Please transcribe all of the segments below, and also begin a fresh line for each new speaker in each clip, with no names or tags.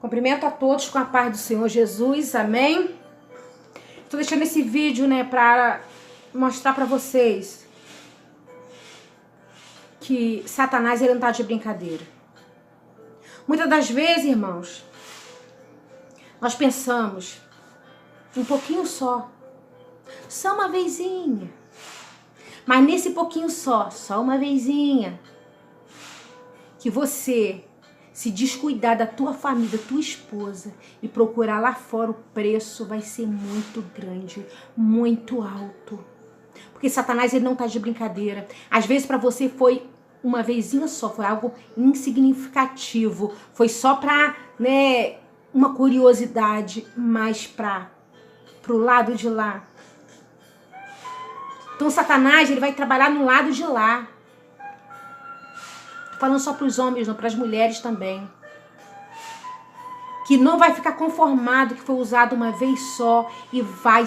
Cumprimento a todos com a paz do Senhor Jesus, amém? Estou deixando esse vídeo, né, para mostrar para vocês que Satanás, ele não tá de brincadeira. Muitas das vezes, irmãos, nós pensamos um pouquinho só uma vezinha. Mas nesse pouquinho só uma vezinha, que você se descuidar da tua família, da tua esposa e procurar lá fora, o preço vai ser muito grande, muito alto. Porque Satanás, ele não tá de brincadeira. Às vezes para você foi uma vezinha só, foi algo insignificativo, foi só pra, né, uma curiosidade, mas pro lado de lá. Então Satanás, ele vai trabalhar no lado de lá. Falando só para os homens, não, para as mulheres também. Que não vai ficar conformado que foi usado uma vez só e vai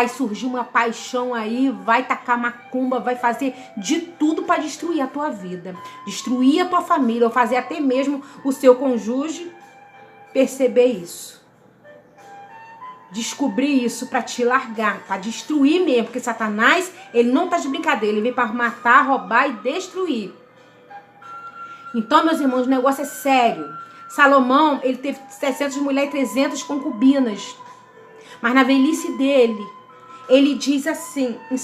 surgir uma paixão aí, vai tacar macumba, vai fazer de tudo para destruir a tua vida, destruir a tua família, ou fazer até mesmo o seu cônjuge perceber isso. Descobrir isso para te largar, para destruir mesmo, porque Satanás, ele não tá de brincadeira, ele vem para matar, roubar e destruir. Então, meus irmãos, o negócio é sério. Salomão, ele teve 700 mulheres e 300 concubinas. Mas na velhice dele, ele diz assim, em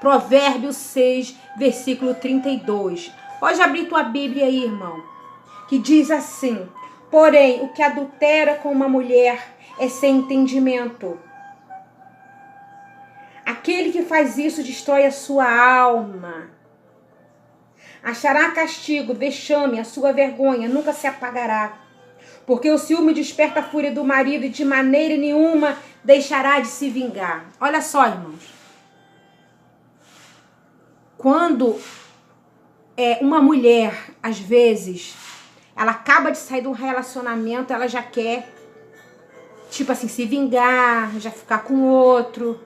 Provérbios 6, versículo 32. Pode abrir tua Bíblia aí, irmão. Que diz assim: porém, o que adultera com uma mulher é sem entendimento. Aquele que faz isso destrói a sua alma. Achará castigo, vexame, a sua vergonha nunca se apagará. Porque o ciúme desperta a fúria do marido e de maneira nenhuma deixará de se vingar. Olha só, irmãos. Quando uma mulher, às vezes, ela acaba de sair de um relacionamento, ela já quer, tipo assim, se vingar, já ficar com outro.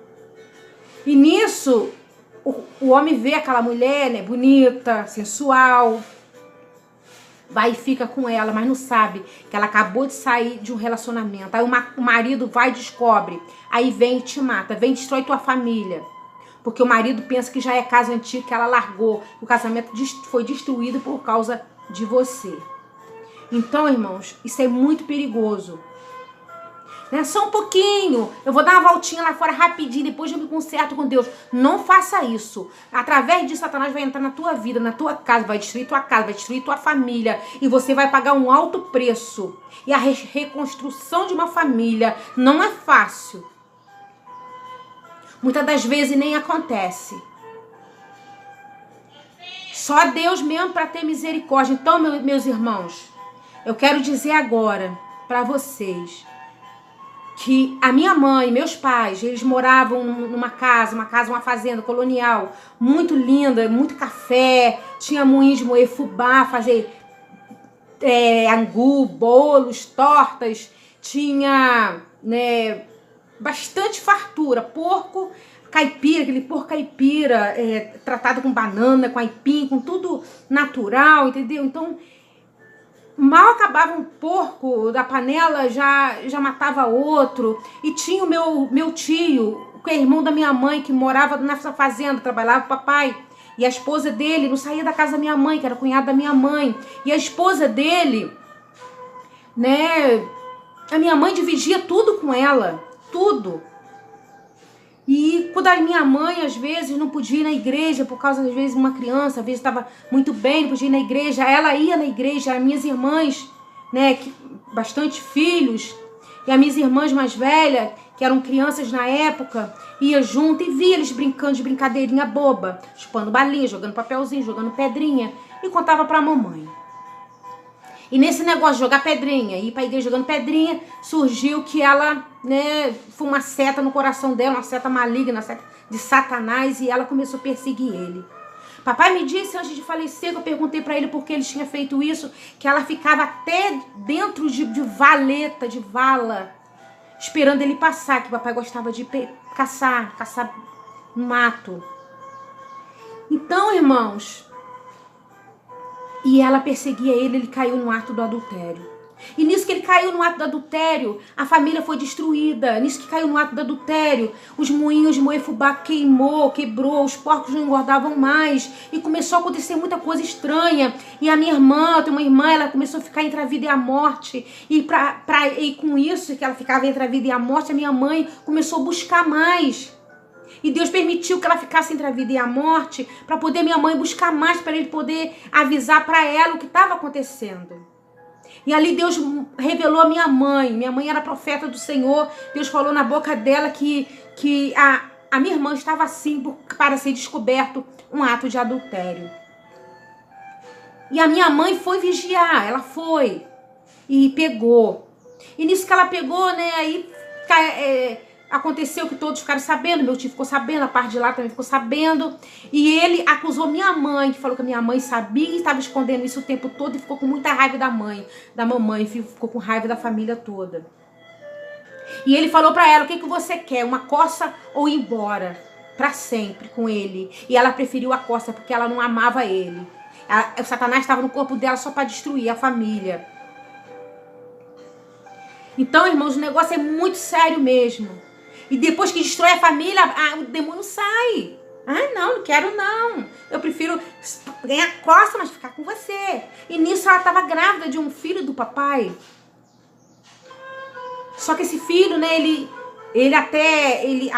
E nisso, o homem vê aquela mulher, né, bonita, sensual, vai e fica com ela, mas não sabe que ela acabou de sair de um relacionamento. Aí o marido vai e descobre, aí vem e te mata, vem e destrói tua família. Porque o marido pensa que já é casa antiga, que ela largou, o casamento foi destruído por causa de você. Então, irmãos, isso é muito perigoso. Né? Só um pouquinho, eu vou dar uma voltinha lá fora rapidinho, depois eu me conserto com Deus. Não faça isso. Através disso, Satanás vai entrar na tua vida, na tua casa, vai destruir tua casa, vai destruir tua família, e você vai pagar um alto preço. E a reconstrução de uma família não é fácil. Muitas das vezes nem acontece. Só Deus mesmo para ter misericórdia. Então, meus irmãos, eu quero dizer agora para vocês que a minha mãe, meus pais, eles moravam numa casa, uma fazenda colonial, muito linda, muito café, tinha moinho de moer fubá, fazer angu, bolos, tortas, tinha, né, bastante fartura, porco caipira, aquele porco caipira, tratado com banana, com aipim, com tudo natural, entendeu? Então, mal acabava um porco da panela, já matava outro. E tinha o meu tio, que é irmão da minha mãe, que morava nessa fazenda, trabalhava com o papai. E a esposa dele não saía da casa da minha mãe, que era cunhada da minha mãe. E a esposa dele, né, a minha mãe dividia tudo com ela, tudo. E quando a minha mãe, às vezes, não podia ir na igreja, por causa, às vezes, uma criança, às vezes estava muito bem, não podia ir na igreja, ela ia na igreja, as minhas irmãs, né, bastante filhos, e as minhas irmãs mais velhas, que eram crianças na época, ia junto e via eles brincando de brincadeirinha boba, chupando balinha, jogando papelzinho, jogando pedrinha, e contava pra mamãe. E nesse negócio de jogar pedrinha, ir pra igreja jogando pedrinha, surgiu que ela, né, foi uma seta no coração dela, uma seta maligna, uma seta de Satanás, e ela começou a perseguir ele. Papai me disse antes de falecer, que eu perguntei pra ele por que ele tinha feito isso, que ela ficava até dentro de valeta, de vala, esperando ele passar, que papai gostava de caçar no mato. Então, irmãos, e ela perseguia ele caiu no ato do adultério. E nisso que ele caiu no ato do adultério, a família foi destruída. Nisso que caiu no ato do adultério, os moinhos de moer fubá quebrou, os porcos não engordavam mais. E começou a acontecer muita coisa estranha. E a minha irmã, eu tenho uma irmã, ela começou a ficar entre a vida e a morte. E com isso, que ela ficava entre a vida e a morte, a minha mãe começou a buscar mais. E Deus permitiu que ela ficasse entre a vida e a morte, para poder minha mãe buscar mais, para ele poder avisar para ela o que estava acontecendo. E ali Deus revelou a minha mãe. Minha mãe era profeta do Senhor. Deus falou na boca dela que a minha irmã estava assim para ser descoberto um ato de adultério. E a minha mãe foi vigiar. Ela foi e pegou. E nisso que ela pegou, né, aí aconteceu que todos ficaram sabendo, meu tio ficou sabendo, a parte de lá também ficou sabendo. E ele acusou minha mãe, que falou que a minha mãe sabia e estava escondendo isso o tempo todo e ficou com muita raiva da mamãe, ficou com raiva da família toda. E ele falou pra ela, o que você quer, uma coça ou ir embora? Pra sempre com ele. E ela preferiu a coça porque ela não amava ele. O Satanás estava no corpo dela só para destruir a família. Então, irmãos, o negócio é muito sério mesmo. E depois que destrói a família, o demônio sai. Não quero não. Eu prefiro ganhar coça, mas ficar com você. E nisso ela estava grávida de um filho do papai. Só que esse filho, né, ele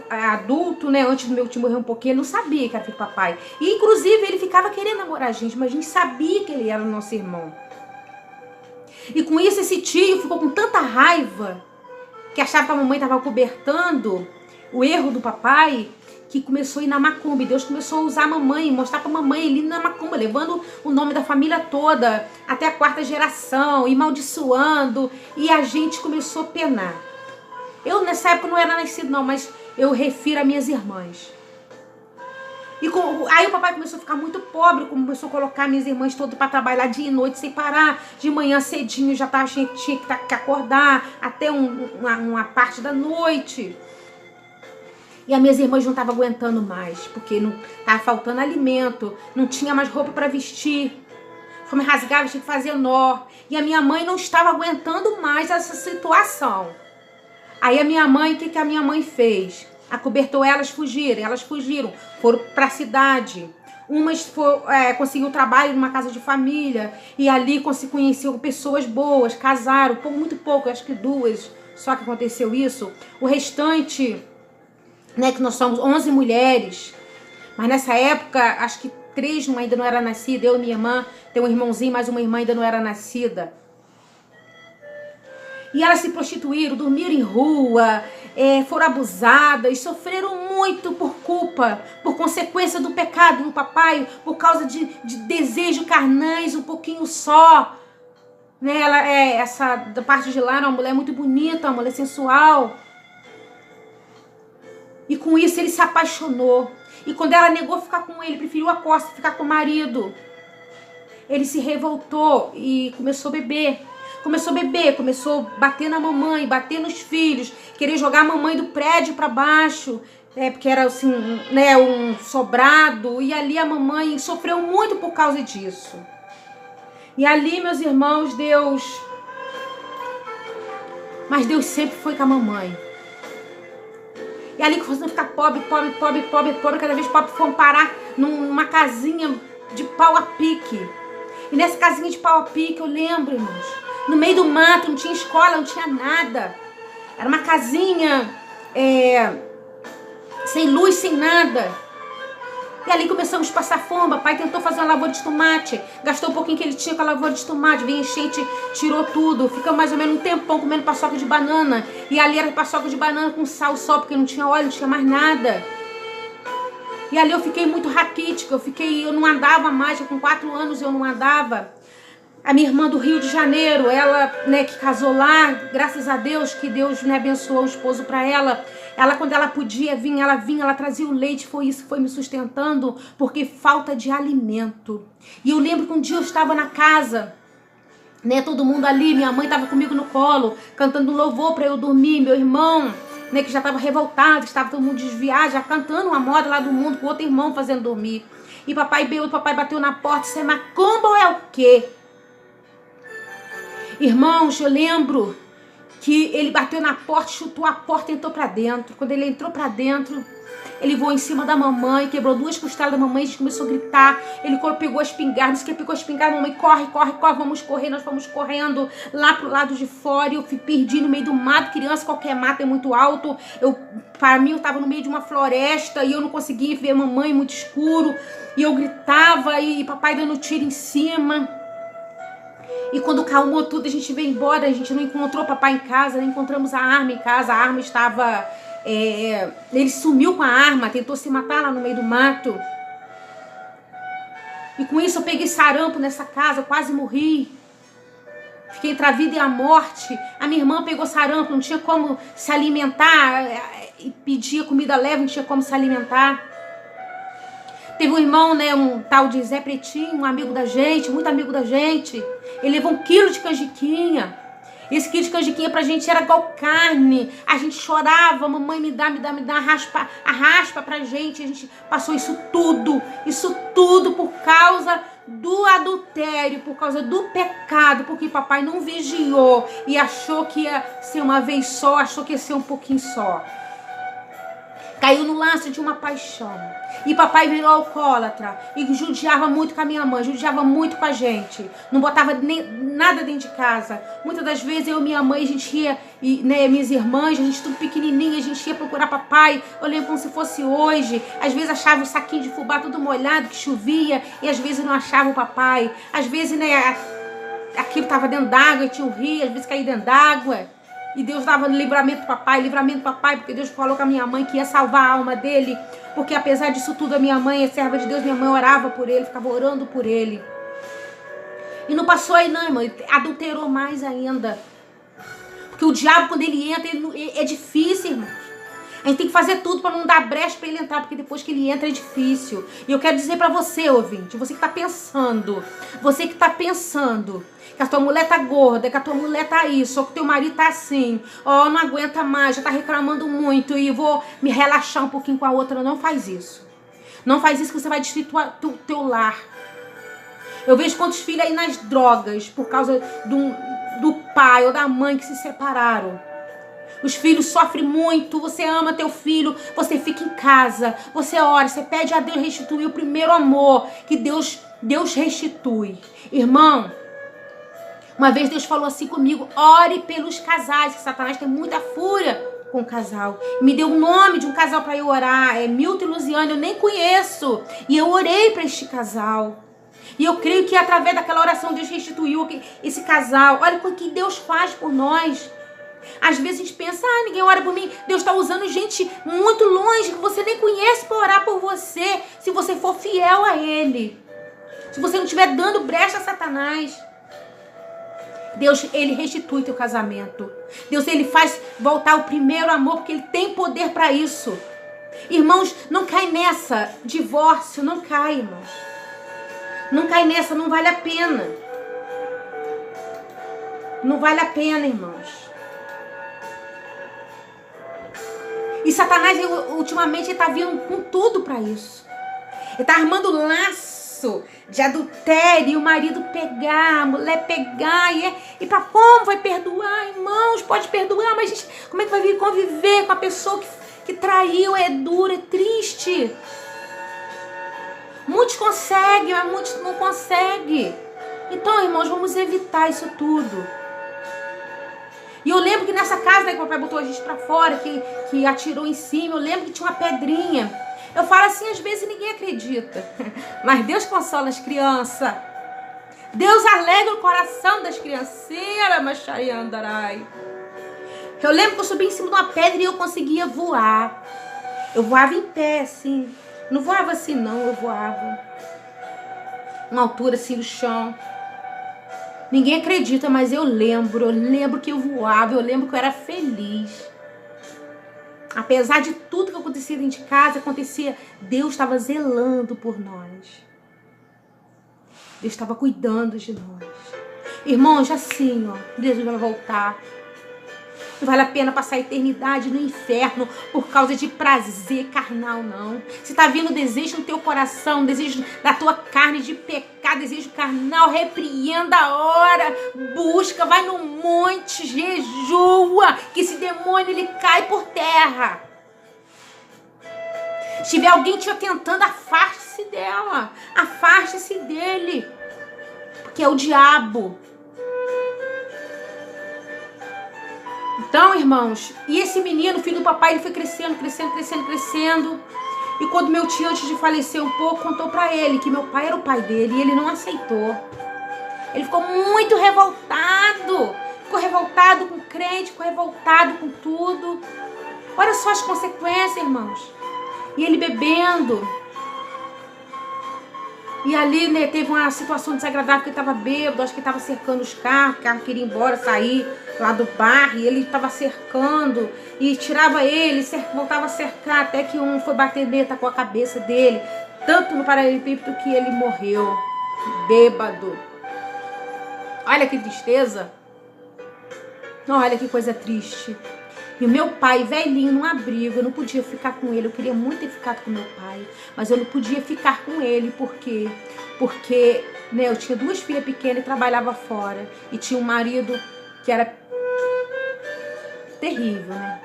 adulto, né, antes do meu tio morrer um pouquinho, ele não sabia que era filho do papai. E inclusive ele ficava querendo namorar a gente, mas a gente sabia que ele era o nosso irmão. E com isso esse tio ficou com tanta raiva, que achava que a mamãe estava cobertando o erro do papai, que começou a ir na macumba. E Deus começou a usar a mamãe, mostrar pra mamãe ele na macumba, levando o nome da família toda, até a 4ª geração, e maldiçoando. E a gente começou a penar. Eu nessa época não era nascido não, mas eu refiro a minhas irmãs. Aí o papai começou a ficar muito pobre, começou a colocar minhas irmãs todas para trabalhar dia e noite sem parar. De manhã cedinho já tinha que acordar até uma parte da noite. E as minhas irmãs não estavam aguentando mais, porque não estava faltando alimento, não tinha mais roupa para vestir. Como rasgava, tinha que fazer nó. E a minha mãe não estava aguentando mais essa situação. Aí a minha mãe, o que a minha mãe fez? Acobertou elas fugiram, foram para a cidade. Umas conseguiu trabalho numa casa de família e ali conheceu pessoas boas, casaram, muito pouco, acho que 2, só que aconteceu isso. O restante, né, que nós somos 11 mulheres, mas nessa época, acho que 3 ainda não era nascida, eu e minha irmã, tem um irmãozinho, mas uma irmã ainda não era nascida. E elas se prostituíram, dormiram em rua, foram abusadas, sofreram muito por consequência do pecado do papai, por causa de desejos carnais, um pouquinho só. Né? Ela essa da parte de lá, era uma mulher muito bonita, uma mulher sensual. E com isso ele se apaixonou. E quando ela negou ficar com ele, preferiu a costa, ficar com o marido, ele se revoltou e começou a beber. Começou a bater na mamãe, bater nos filhos, querer jogar a mamãe do prédio para baixo, porque era assim, né, um sobrado, e ali a mamãe sofreu muito por causa disso. E ali, meus irmãos, mas Deus sempre foi com a mamãe. E ali começou a ficar pobre, cada vez pobre, foram parar numa casinha de pau a pique. E nessa casinha de pau a pique, eu lembro, irmãos, no meio do mato, não tinha escola, não tinha nada. Era uma casinha sem luz, sem nada. E ali começamos a passar fome. Papai tentou fazer uma lavoura de tomate. Gastou um pouquinho que ele tinha com a lavoura de tomate. Veio enchente, tirou tudo. Ficamos mais ou menos um tempão comendo paçoca de banana. E ali era paçoca de banana com sal só, porque não tinha óleo, não tinha mais nada. E ali eu fiquei muito raquítica. Eu não andava mais. Com 4 anos eu não andava. A minha irmã do Rio de Janeiro, ela, né, que casou lá, graças a Deus, que Deus, né, abençoou o esposo para ela. Ela, quando ela podia vir, ela trazia o leite, foi isso que foi me sustentando, porque falta de alimento. E eu lembro que um dia eu estava na casa, né, todo mundo ali, minha mãe estava comigo no colo, cantando louvor para eu dormir, meu irmão, né, que já estava revoltado, estava todo mundo desviado, já cantando uma moda lá do mundo com outro irmão fazendo dormir. E papai bateu na porta, você é macumba ou é o quê? Irmãos, eu lembro que ele bateu na porta, chutou a porta e entrou pra dentro. Quando ele entrou pra dentro, ele voou em cima da mamãe, quebrou 2 costelas da mamãe, a gente começou a gritar. Ele pegou a espingarda, disse que pegou a espingarda, mamãe, corre, corre, corre, vamos correr. Nós fomos correndo lá pro lado de fora e eu fui perdi no meio do mato. Criança, qualquer mato é muito alto. Para mim, eu tava no meio de uma floresta e eu não conseguia ver mamãe, muito escuro. E eu gritava e papai dando tiro em cima. E quando calmou tudo, a gente veio embora. A gente não encontrou papai em casa, não encontramos a arma em casa. A arma estava... ele sumiu com a arma, tentou se matar lá no meio do mato. E com isso eu peguei sarampo nessa casa, eu quase morri. Fiquei entre a vida e a morte. A minha irmã pegou sarampo, não tinha como se alimentar. E pedia comida leve, não tinha como se alimentar. Teve um irmão, né, um tal de Zé Pretinho, um amigo da gente, muito amigo da gente. Ele levou 1 quilo de canjiquinha. Esse quilo de canjiquinha pra gente era igual carne. A gente chorava, mamãe me dá, arraspa pra gente. A gente passou isso tudo por causa do adultério, por causa do pecado, porque papai não vigiou e achou que ia ser uma vez só, achou que ia ser um pouquinho só. Caiu no laço de uma paixão. E papai virou alcoólatra. E judiava muito com a minha mãe. Judiava muito com a gente. Não botava nada dentro de casa. Muitas das vezes eu e minha mãe, a gente ia, minhas irmãs, a gente tudo pequenininha, a gente ia procurar papai. Eu lembro como se fosse hoje. Às vezes achava o saquinho de fubá todo molhado, que chovia. E às vezes não achava o papai. Às vezes, aquilo estava dentro d'água e tinha um rio. Às vezes caía dentro d'água. E Deus dava livramento do papai, porque Deus falou com a minha mãe que ia salvar a alma dele. Porque apesar disso tudo, a minha mãe é serva de Deus, minha mãe orava por ele, ficava orando por ele. E não passou aí não, irmão, ele adulterou mais ainda. Porque o diabo, quando ele entra, é difícil, irmão. A gente tem que fazer tudo para não dar brecha para ele entrar, porque depois que ele entra é difícil. E eu quero dizer para você, ouvinte, você que tá pensando que a tua mulher tá gorda, que a tua mulher tá isso, ou que teu marido tá assim, ó, não aguenta mais, já tá reclamando muito e vou me relaxar um pouquinho com a outra. Não faz isso. Não faz isso que você vai destruir teu lar. Eu vejo quantos filhos aí nas drogas por causa do pai ou da mãe que se separaram. Os filhos sofrem muito, você ama teu filho, você fica em casa, você ora, você pede a Deus restituir o primeiro amor que Deus restitui. Irmão, uma vez Deus falou assim comigo, ore pelos casais, que Satanás tem muita fúria com o casal. Me deu o nome de um casal para eu orar, é Milton e Luziane, eu nem conheço. E eu orei para este casal. E eu creio que através daquela oração Deus restituiu esse casal. Olha o que Deus faz por nós. Às vezes a gente pensa, ninguém ora por mim. Deus está usando gente muito longe, que você nem conhece, para orar por você, se você for fiel a Ele. Se você não estiver dando brecha a Satanás. Deus, Ele restitui teu casamento. Deus, Ele faz voltar o primeiro amor, porque Ele tem poder para isso. Irmãos, não cai nessa. Divórcio, não cai, irmãos. Não cai nessa, não vale a pena. Não vale a pena, irmãos. E Satanás, ultimamente, ele tá vindo com tudo para isso. Ele tá armando laço de adultério, e o marido pegar, a mulher pegar, e para como vai perdoar, irmãos? Pode perdoar, mas gente, como é que vai vir conviver com a pessoa que traiu? É duro, é triste. Muitos conseguem, mas muitos não conseguem. Então, irmãos, vamos evitar isso tudo. E eu lembro que nessa casa, né, que o papai botou a gente pra fora, que atirou em cima, eu lembro que tinha uma pedrinha. Eu falo assim, às vezes ninguém acredita. Mas Deus consola as crianças. Deus alegra o coração das crianceiras, Machayandarai. Eu lembro que eu subi em cima de uma pedra e eu conseguia voar. Eu voava em pé, assim. Não voava assim, não, eu voava. Uma altura assim do chão. Ninguém acredita, mas eu lembro que eu voava, eu lembro que eu era feliz. Apesar de tudo que acontecia dentro de casa, Deus estava zelando por nós. Deus estava cuidando de nós. Irmãos, assim, ó, Jesus vai voltar. Não vale a pena passar a eternidade no inferno por causa de prazer carnal, não. Se tá vindo desejo no teu coração, desejo da tua carne de pecar, desejo carnal, repreenda a hora, busca, vai no monte, jejua, que esse demônio ele cai por terra. Se tiver alguém te tentando, afaste-se dela, afaste-se dele, porque é o diabo. Então, irmãos, e esse menino, filho do papai, ele foi crescendo. E quando meu tio, antes de falecer um pouco, contou pra ele que meu pai era o pai dele e ele não aceitou. Ele ficou muito revoltado. Ficou revoltado com o crente, ficou revoltado com tudo. Olha só as consequências, irmãos. E ele bebendo. E ali, né, teve uma situação desagradável, que ele estava bêbado, acho que ele estava cercando os carros, o carro queria ir embora, sair lá do bar, e ele estava cercando, e tirava ele, voltava a cercar, até que um foi bater nele, tacou a cabeça dele, tanto no paralelepípedo que ele morreu, bêbado. Olha que tristeza. Olha que coisa triste. E o meu pai, velhinho, num abrigo, eu não podia ficar com ele. Eu queria muito ter ficado com meu pai, mas eu não podia ficar com ele. Por quê? Porque, né, eu tinha 2 filhas pequenas e trabalhava fora. E tinha um marido que era terrível, né?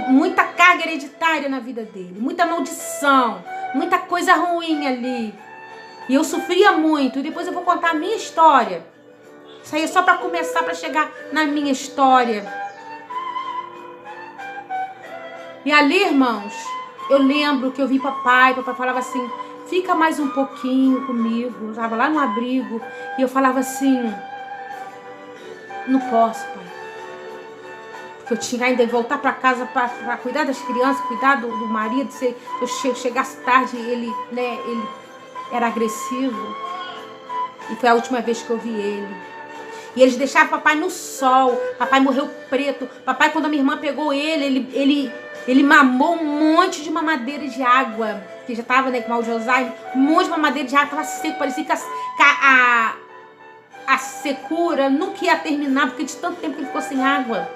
Muita carga hereditária na vida dele. Muita maldição. Muita coisa ruim ali. E eu sofria muito. E depois eu vou contar a minha história. Isso aí é só para começar, para chegar na minha história. E ali, irmãos, eu lembro que eu vi papai falava assim, fica mais um pouquinho comigo. Eu estava lá no abrigo e eu falava assim, não posso, pai. Porque eu tinha ainda que voltar para casa para cuidar das crianças, cuidar do marido. Se eu chegasse tarde, ele era agressivo. E foi a última vez que eu vi ele. E eles deixavam papai no sol. Papai morreu preto. Papai, quando a minha irmã pegou ele mamou um monte de mamadeira de água. Que já estava, né, com mal de Alzheimer. Um monte de mamadeira de água. Estava seco. Parecia que a secura nunca ia terminar. Porque de tanto tempo que ele ficou sem água.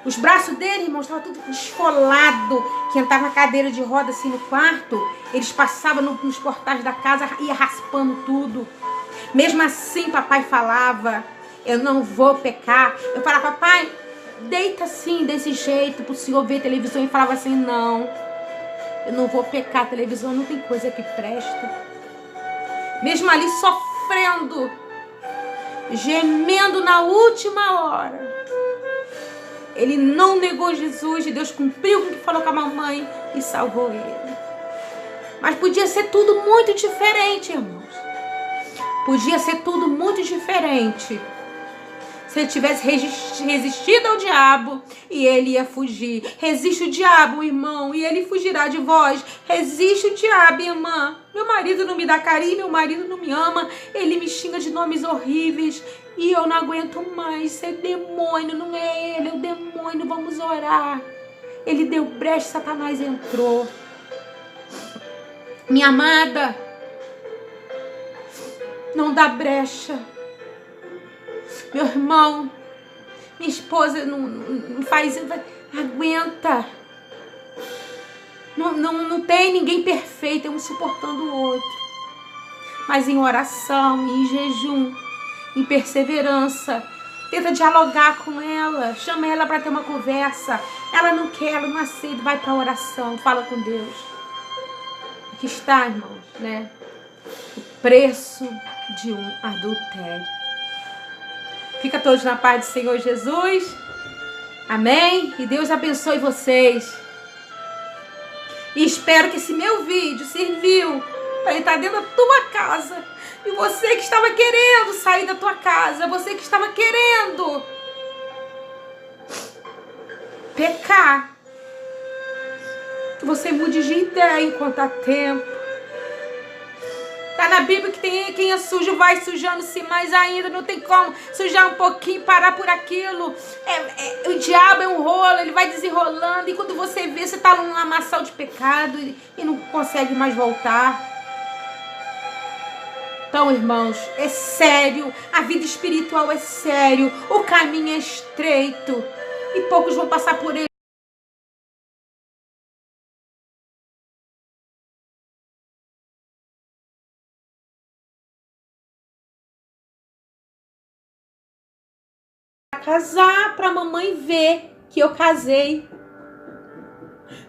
Os braços dele, irmãos, estavam tudo descolado. Quem estava na cadeira de roda assim no quarto, eles passavam nos portais da casa, ia raspando tudo. Mesmo assim, papai falava, eu não vou pecar. Eu falava, papai, deita assim, desse jeito, pro senhor ver televisão. E falava assim, não, eu não vou pecar, a televisão não tem coisa que presta. Mesmo ali sofrendo, gemendo na última hora, ele não negou Jesus, e Deus cumpriu com o que falou com a mamãe e salvou ele. Mas podia ser tudo muito diferente, irmãos. Podia ser tudo muito diferente se ele tivesse resistido ao diabo e ele ia fugir. Resiste o diabo, irmão, e ele fugirá de vós. Resiste o diabo, irmã. Meu marido não me dá carinho, meu marido não me ama, ele me xinga de nomes horríveis e eu não aguento mais. Isso é demônio, não é ele, é o demônio, vamos orar. Ele deu brecha, Satanás entrou. Minha amada, não dá brecha. Meu irmão, minha esposa não faz, aguenta. Não tem ninguém perfeito, é um suportando o outro. Mas em oração, em jejum, em perseverança, tenta dialogar com ela, chama ela para ter uma conversa. Ela não quer, ela não aceita, vai para a oração, fala com Deus. Aqui está, irmãos, né? O preço de um adultério. Fica todos na paz do Senhor Jesus. Amém? E Deus abençoe vocês. E espero que esse meu vídeo serviu para entrar dentro da tua casa. E você que estava querendo sair da tua casa, você que estava querendo pecar, que você mude de ideia enquanto há tempo. Tá na Bíblia que quem é sujo vai sujando-se mais ainda. Não tem como sujar um pouquinho, parar por aquilo. O diabo é um rolo, ele vai desenrolando. E quando você vê, você tá num lamaçal de pecado e não consegue mais voltar. Então, irmãos, é sério, a vida espiritual é sério, o caminho é estreito e poucos vão passar por ele. Casar pra mamãe ver que eu casei.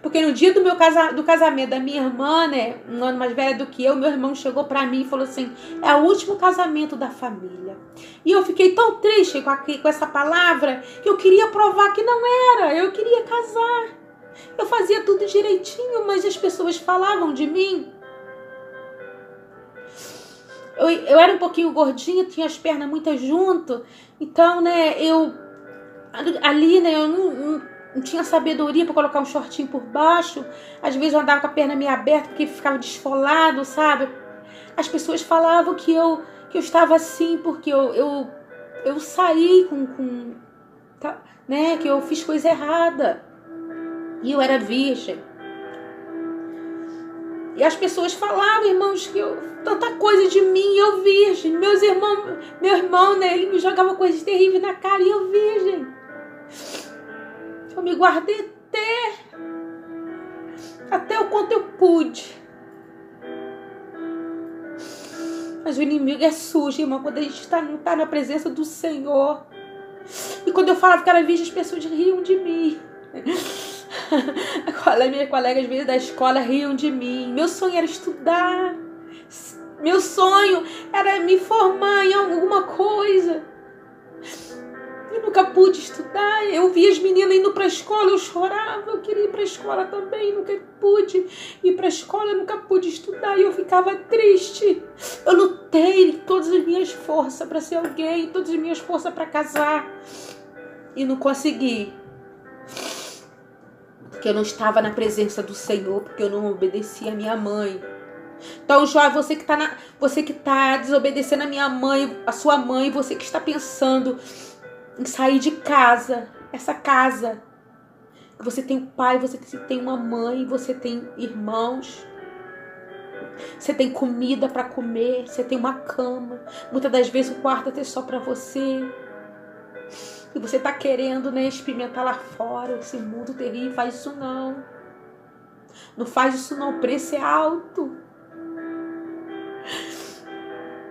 Porque no dia do casamento da minha irmã, né, um ano mais velha do que eu, meu irmão chegou pra mim e falou assim, é o último casamento da família. E eu fiquei tão triste com essa palavra que eu queria provar que não era, eu queria casar. Eu fazia tudo direitinho, mas as pessoas falavam de mim. Eu era um pouquinho gordinha, tinha as pernas muito junto, então, né, eu não tinha sabedoria para colocar um shortinho por baixo. Às vezes eu andava com a perna meio aberta porque ficava desfolado, sabe? As pessoas falavam que eu estava assim porque eu saí né, que eu fiz coisa errada. E eu era virgem. E as pessoas falavam, irmãos, que tanta coisa de mim, eu virgem. Meu irmão, né, ele me jogava coisas terríveis na cara e eu virgem. Eu me guardei até o quanto eu pude. Mas o inimigo é sujo, irmão, quando a gente não tá na presença do Senhor. E quando eu falava que era virgem, as pessoas riam de mim. Minhas colegas, às vezes, da escola riam de mim. Meu sonho era estudar. Meu sonho era me formar em alguma coisa. Eu nunca pude estudar. Eu via as meninas indo para a escola, eu chorava. Eu queria ir para a escola também, nunca pude ir para a escola, eu nunca pude estudar. E eu ficava triste. Eu lutei todas as minhas forças para ser alguém, todas as minhas forças para casar. E não consegui. Porque eu não estava na presença do Senhor, porque eu não obedeci a minha mãe. Então, jovem, você que tá desobedecendo a sua mãe, você que está pensando em sair de casa, essa casa, você tem um pai, você tem uma mãe, você tem irmãos, você tem comida para comer, você tem uma cama, muitas das vezes o quarto até só para você, e você tá querendo, né, experimentar lá fora esse mundo terrível. Faz isso não faz isso não, o preço é alto.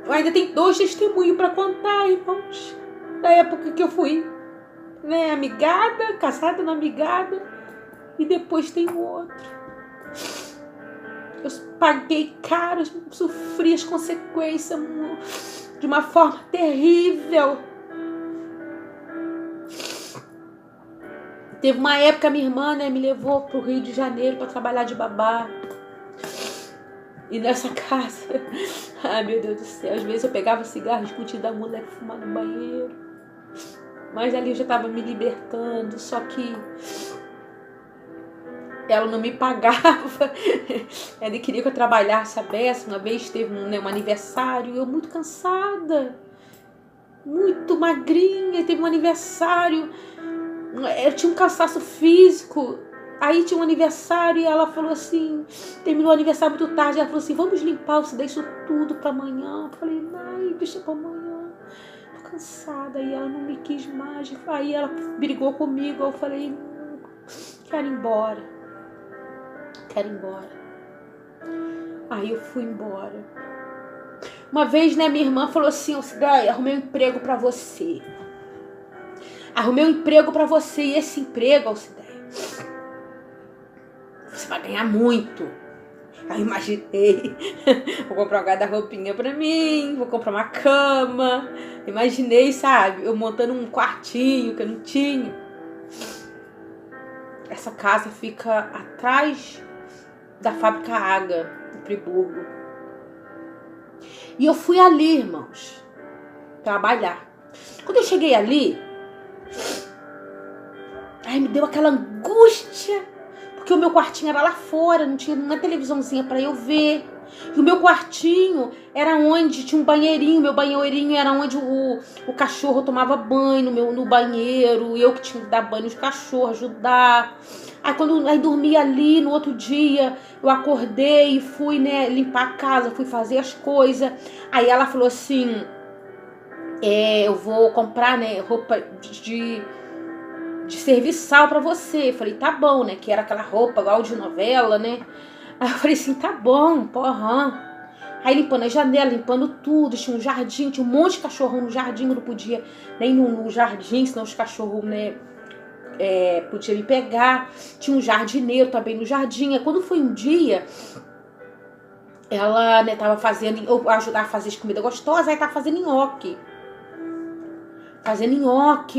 Eu ainda tenho 2 testemunhos para contar, irmãos, da época que eu fui, né, amigada, casada na amigada, e depois tem o outro. Eu paguei caro, sofri as consequências de uma forma terrível. Teve uma época, minha irmã, né, me levou pro Rio de Janeiro para trabalhar de babá. E nessa casa, ai meu Deus do céu, às vezes eu pegava cigarro escondido da mulher fumar no banheiro. Mas ali eu já estava me libertando, só que ela não me pagava. Ela queria que eu trabalhasse a beça. Uma vez teve um aniversário, eu muito cansada, muito magrinha, teve um aniversário, eu tinha um cansaço físico. Aí tinha um aniversário e ela falou assim, terminou o aniversário muito tarde, ela falou assim, vamos limpar, você deixa tudo pra amanhã. Eu falei, ai, deixa pra amanhã, tô cansada. E ela não me quis mais. Aí ela brigou comigo, eu falei, quero ir embora. Aí eu fui embora. Uma vez, né, minha irmã falou assim, Cidéia, arrumei um emprego pra você. E esse emprego, Cidéia, você vai ganhar muito. Aí eu imaginei, vou comprar um guarda-roupinha pra mim, vou comprar uma cama. Imaginei, sabe, eu montando um quartinho que eu não tinha. Essa casa fica atrás da fábrica Aga, em Friburgo. E eu fui ali, irmãos, trabalhar. Quando eu cheguei ali, aí me deu aquela angústia. Porque o meu quartinho era lá fora, não tinha uma televisãozinha para eu ver. E o meu quartinho era onde tinha um banheirinho. Meu banheirinho era onde o cachorro tomava banho no banheiro. E eu que tinha que dar banho nos cachorros, ajudar. Aí dormi ali, no outro dia eu acordei e fui, né, limpar a casa, fui fazer as coisas. Aí ela falou assim, eu vou comprar, né, roupa de serviçal pra você. Eu falei, tá bom, né, que era aquela roupa igual de novela, né. Aí eu falei assim, tá bom, porra. Aí limpando a janela, limpando tudo, tinha um jardim, tinha um monte de cachorro no jardim, eu não podia nem no jardim, senão os cachorros, né, podia me pegar. Tinha um jardineiro também no jardim. Aí quando foi um dia, ela, né, tava fazendo, eu ajudar a fazer as comidas gostosas, aí tava fazendo nhoque.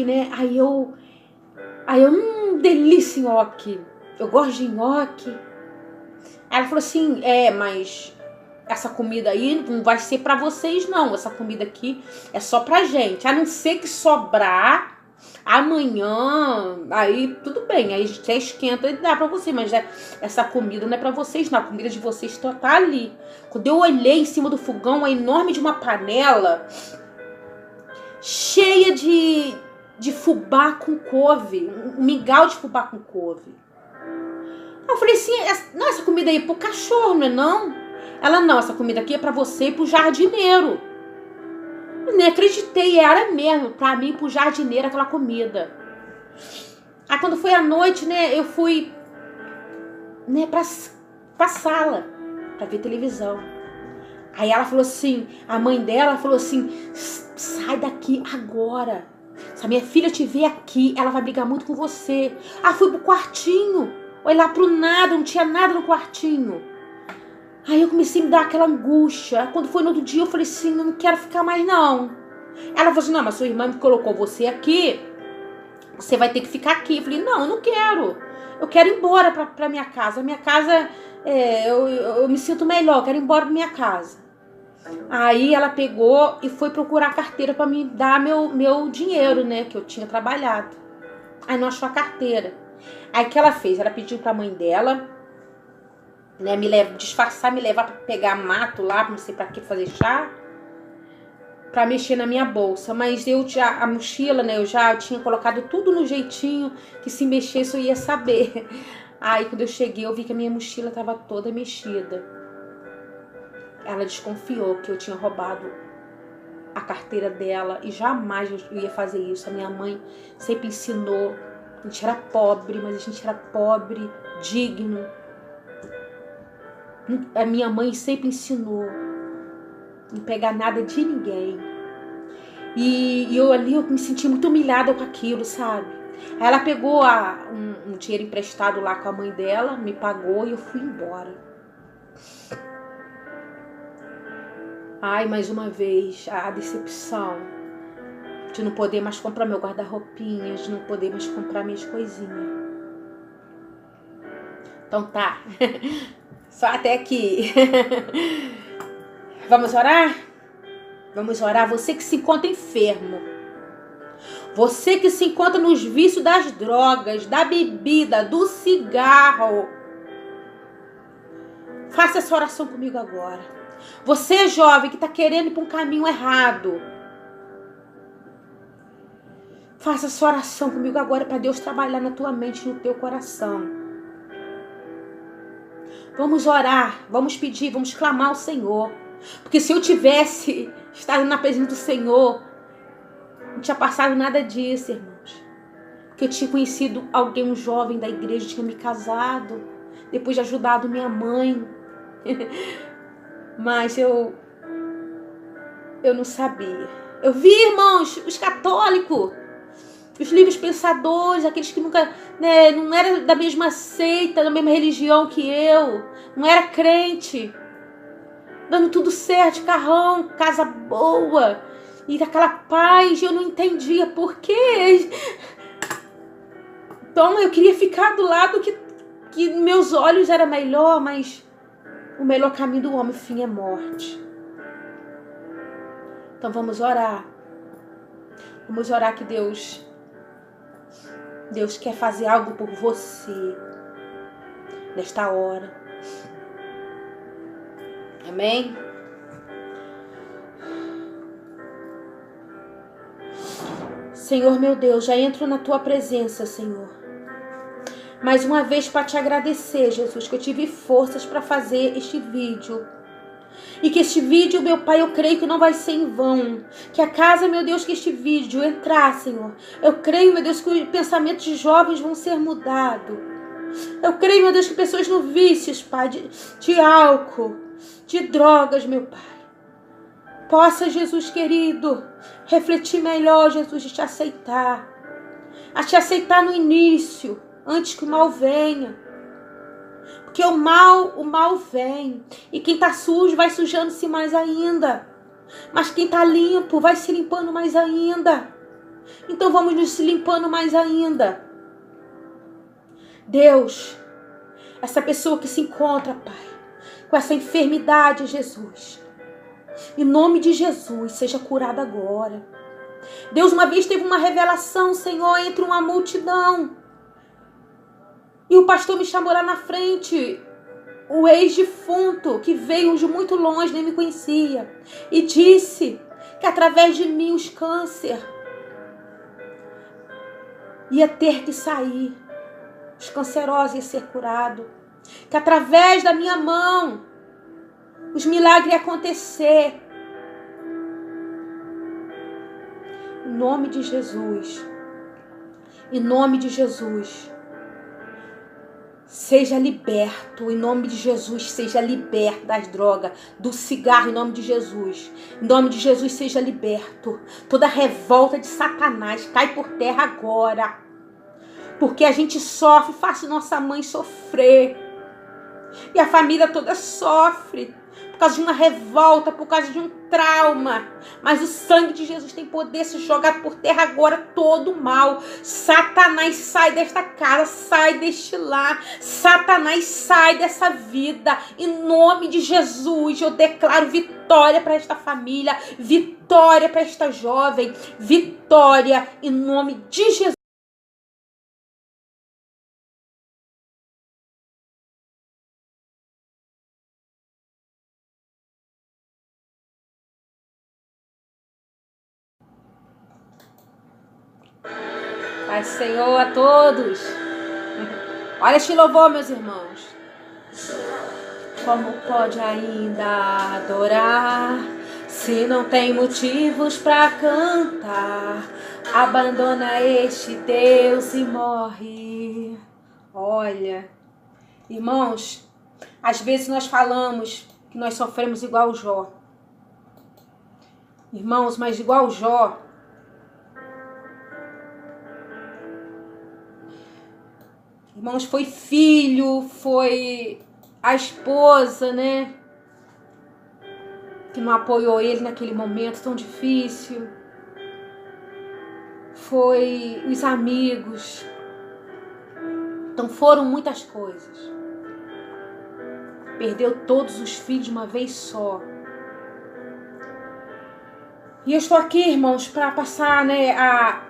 Né, aí eu, delícia nhoque, eu gosto de nhoque. Aí ela falou assim, mas essa comida aí não vai ser pra vocês não, essa comida aqui é só pra gente, a não ser que sobrar amanhã, aí tudo bem, aí você esquenta e dá pra você, mas essa comida não é pra vocês não, a comida de vocês tá ali. Quando eu olhei em cima do fogão, a enorme de uma panela cheia de fubá com couve, um mingau de fubá com couve. Eu falei assim, essa comida aí é pro cachorro, não é não? Ela, não, essa comida aqui é pra você e pro jardineiro. Eu nem acreditei, era mesmo, pra mim e pro jardineiro aquela comida. Aí quando foi à noite, né, eu fui, né, pra sala, pra ver televisão. Aí ela falou assim, a mãe dela falou assim, sai daqui agora. Se a minha filha te ver aqui, ela vai brigar muito com você. Fui pro quartinho, olhar pro nada, não tinha nada no quartinho. Aí eu comecei a me dar aquela angústia. Quando foi no outro dia, eu falei assim, não quero ficar mais não. Ela falou assim, não, mas sua irmã me colocou você aqui, você vai ter que ficar aqui. Eu falei, não, eu não quero. Eu quero ir embora pra minha casa. A minha casa, eu me sinto melhor, eu quero ir embora pra minha casa. Aí ela pegou e foi procurar a carteira pra me dar meu dinheiro, né, que eu tinha trabalhado. Aí não achou a carteira. Aí o que ela fez? Ela pediu pra mãe dela, né, me levar pra pegar mato lá, não sei pra que fazer chá, pra mexer na minha bolsa. Mas a mochila, né, eu tinha colocado tudo no jeitinho que se mexesse eu ia saber. Aí quando eu cheguei eu vi que a minha mochila tava toda mexida. Ela desconfiou que eu tinha roubado a carteira dela e jamais eu ia fazer isso. A minha mãe sempre ensinou, a gente era pobre, mas a gente era pobre, digno. A minha mãe sempre ensinou não pegar nada de ninguém. E eu ali eu me senti muito humilhada com aquilo, sabe? Aí ela pegou um dinheiro emprestado lá com a mãe dela, me pagou e eu fui embora. Ai, mais uma vez, a decepção de não poder mais comprar meu guarda-roupinha, de não poder mais comprar minhas coisinhas. Então tá, só até aqui. Vamos orar? Vamos orar. Você que se encontra enfermo, você que se encontra nos vícios das drogas, da bebida, do cigarro, faça essa oração comigo agora. Você, jovem, que está querendo ir para um caminho errado, faça essa oração comigo agora para Deus trabalhar na tua mente, no teu coração. Vamos orar, vamos pedir, vamos clamar ao Senhor. Porque se eu tivesse estado na presença do Senhor, não tinha passado nada disso, irmãos. Porque eu tinha conhecido alguém, um jovem da igreja, tinha me casado, depois de ajudado minha mãe. Mas eu não sabia. Eu vi, irmãos, os católicos, os livres pensadores, aqueles que nunca, né, não era da mesma seita, da mesma religião que eu, não era crente, dando tudo certo, carrão, casa boa, e aquela paz, eu não entendia por quê. Então eu queria ficar do lado que meus olhos era melhor, mas o melhor caminho do homem, fim, é morte. Então vamos orar. Vamos orar que Deus quer fazer algo por você nesta hora. Amém? Senhor meu Deus, já entro na tua presença, Senhor. mais uma vez para te agradecer, Jesus, que eu tive forças para fazer este vídeo. E que este vídeo, meu Pai, eu creio que não vai ser em vão. Que a casa, meu Deus, que este vídeo entrar, Senhor. Eu creio, meu Deus, que os pensamentos de jovens vão ser mudados. Eu creio, meu Deus, que pessoas no vícios, Pai, de álcool, de drogas, meu Pai. Possa, Jesus querido, refletir melhor, Jesus, de te aceitar. A te aceitar no início, antes que o mal venha. Porque o mal vem. E quem está sujo vai sujando-se mais ainda. Mas quem está limpo vai se limpando mais ainda. Então vamos nos limpando mais ainda. Deus, essa pessoa que se encontra, Pai, com essa enfermidade, Jesus, em nome de Jesus, seja curada agora. Deus, uma vez teve uma revelação, Senhor, entre uma multidão. E o pastor me chamou lá na frente, o ex-defunto, que veio de muito longe, nem me conhecia, e disse que através de mim os câncer ia ter que sair, os cancerosos iam ser curados, que através da minha mão os milagres iam acontecer. Em nome de Jesus, em nome de Jesus, seja liberto, em nome de Jesus, seja liberto das drogas, do cigarro, em nome de Jesus. Em nome de Jesus, seja liberto. Toda revolta de Satanás cai por terra agora. Porque a gente sofre, faz nossa mãe sofrer. E a família toda sofre. Por causa de uma revolta, por causa de um trauma. Mas o sangue de Jesus tem poder, se jogar por terra agora todo o mal. Satanás, sai desta casa, sai deste lar. Satanás, sai dessa vida. Em nome de Jesus, eu declaro vitória para esta família, vitória para esta jovem, vitória em nome de Jesus. Pai, Senhor, a todos. Olha este louvor, meus irmãos. Como pode ainda adorar se não tem motivos para cantar? Abandona este Deus e morre. Olha, irmãos, às vezes nós falamos que nós sofremos igual Jó. Irmãos, mas igual Jó, irmãos, foi filho, foi a esposa, né? Que não apoiou ele naquele momento tão difícil. Foi os amigos. Então foram muitas coisas. Perdeu todos os filhos de uma vez só. E eu estou aqui, irmãos, para passar, né, a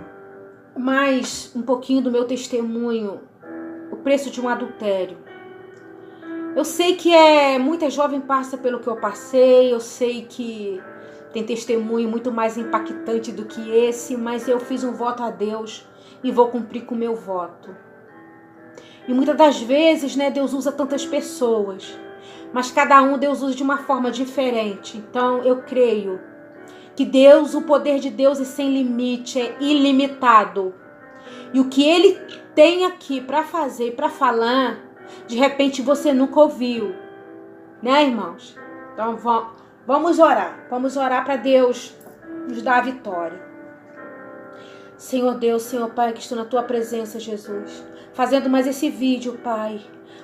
mais um pouquinho do meu testemunho. O preço de um adultério. Eu sei que muita jovem passa pelo que eu passei, eu sei que tem testemunho muito mais impactante do que esse, mas eu fiz um voto a Deus e vou cumprir com o meu voto. E muitas das vezes, né, Deus usa tantas pessoas, mas cada um Deus usa de uma forma diferente. Então eu creio que Deus, o poder de Deus é sem limite, é ilimitado. E o que Ele tem aqui para fazer, para falar, de repente você nunca ouviu. Né, irmãos? Então vamos orar para Deus nos dar a vitória. Senhor Deus, Senhor Pai, que estou na Tua presença, Jesus, fazendo mais esse vídeo, Pai.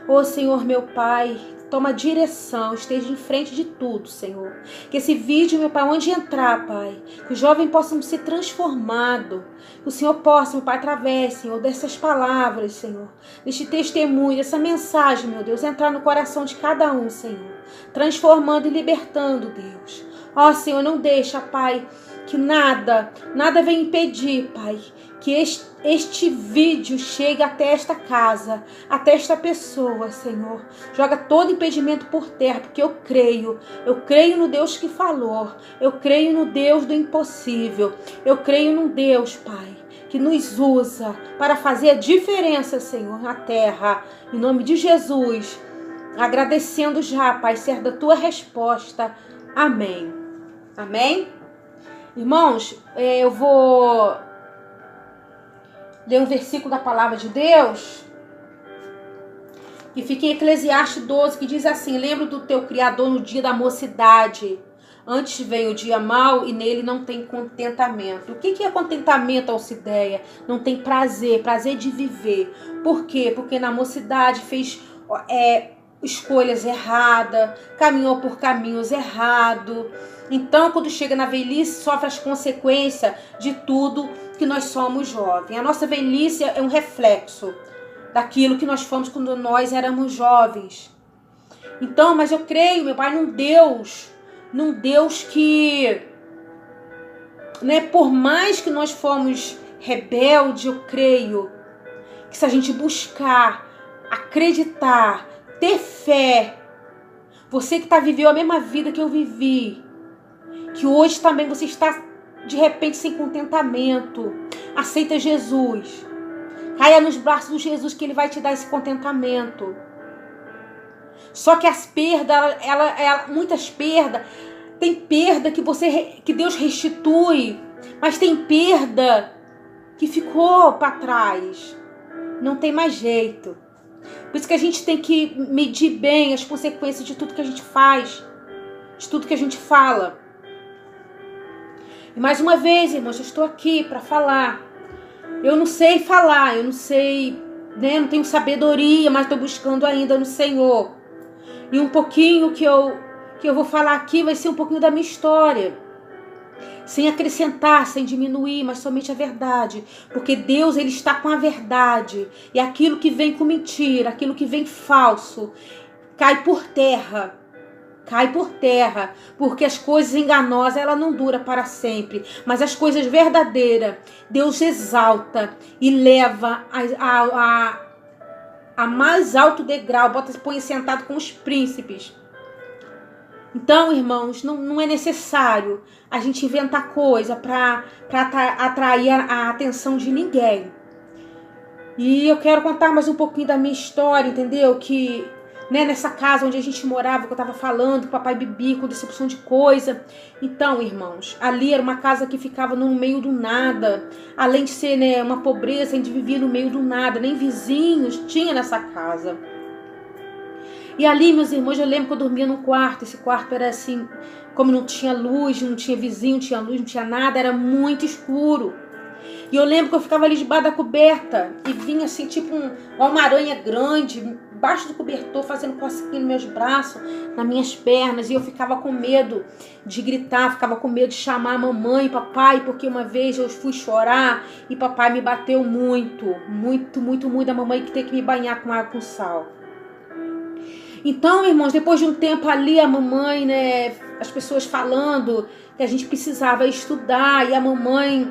Ô Senhor, meu Pai, toma direção, esteja em frente de tudo, Senhor. Que esse vídeo, meu Pai, onde entrar, Pai, que os jovens possam ser transformados. Que o Senhor possa, meu Pai, através, Senhor, dessas palavras, Senhor, deste testemunho, dessa mensagem, meu Deus, entrar no coração de cada um, Senhor, transformando e libertando, Deus. Ó, Senhor, não deixa, Pai, que nada venha impedir, Pai, que este vídeo chegue até esta casa, até esta pessoa, Senhor. Joga todo impedimento por terra, porque eu creio no Deus que falou, eu creio no Deus do impossível, eu creio no Deus, Pai, que nos usa para fazer a diferença, Senhor, na terra. Em nome de Jesus, agradecendo já, Pai, ser da tua resposta. Amém. Amém? Irmãos, eu vou ler um versículo da palavra de Deus que fica em Eclesiastes 12, que diz assim: lembra do teu Criador no dia da mocidade. Antes vem o dia mau e nele não tem contentamento. O que é contentamento, Alcideia? Não tem prazer de viver. Por quê? Porque na mocidade fez escolhas erradas, caminhou por caminhos errados. Então, quando chega na velhice, sofre as consequências de tudo que nós somos jovens. A nossa velhice é um reflexo daquilo que nós fomos quando nós éramos jovens. Então, mas eu creio, meu Pai, num Deus que, né, por mais que nós fomos rebeldes, eu creio que se a gente buscar, acreditar, ter fé, você que viveu a mesma vida que eu vivi, que hoje também você está de repente sem contentamento, aceita Jesus, caia nos braços de Jesus que Ele vai te dar esse contentamento. Só que as perdas, muitas perdas, tem perda que Deus restitui, mas tem perda que ficou para trás. Não tem mais jeito. Por isso que a gente tem que medir bem as consequências de tudo que a gente faz, de tudo que a gente fala. E mais uma vez, irmãos, eu estou aqui para falar. Eu não sei falar, eu não sei, né, não tenho sabedoria, mas estou buscando ainda no Senhor. E um pouquinho que eu vou falar aqui vai ser um pouquinho da minha história. Sem acrescentar, sem diminuir, mas somente a verdade. Porque Deus, Ele está com a verdade. E aquilo que vem com mentira, aquilo que vem falso, cai por terra. Cai por terra. Porque as coisas enganosas, ela não dura para sempre. Mas as coisas verdadeiras, Deus exalta e leva a mais alto degrau, põe sentado com os príncipes. Então, irmãos, não é necessário a gente inventar coisa para atrair a atenção de ninguém. E eu quero contar mais um pouquinho da minha história, entendeu? Que, né, nessa casa onde a gente morava, que eu estava falando, que o papai bebia com decepção de coisa. Então, irmãos, ali era uma casa que ficava no meio do nada. Além de ser, né, uma pobreza, a gente vivia no meio do nada. Nem vizinhos tinha nessa casa. E ali, meus irmãos, eu lembro que eu dormia num quarto. Esse quarto era assim, como não tinha luz, não tinha vizinho, não tinha luz, não tinha nada. Era muito escuro. E eu lembro que eu ficava ali debaixo da coberta e vinha assim, tipo uma aranha grande, embaixo do cobertor, fazendo cosquinha nos meus braços, nas minhas pernas. E eu ficava com medo de gritar, ficava com medo de chamar a mamãe e papai, porque uma vez eu fui chorar e papai me bateu muito. A mamãe que teve que me banhar com água com sal. Então, irmãos, depois de um tempo ali, a mamãe, né, as pessoas falando que a gente precisava estudar, e a mamãe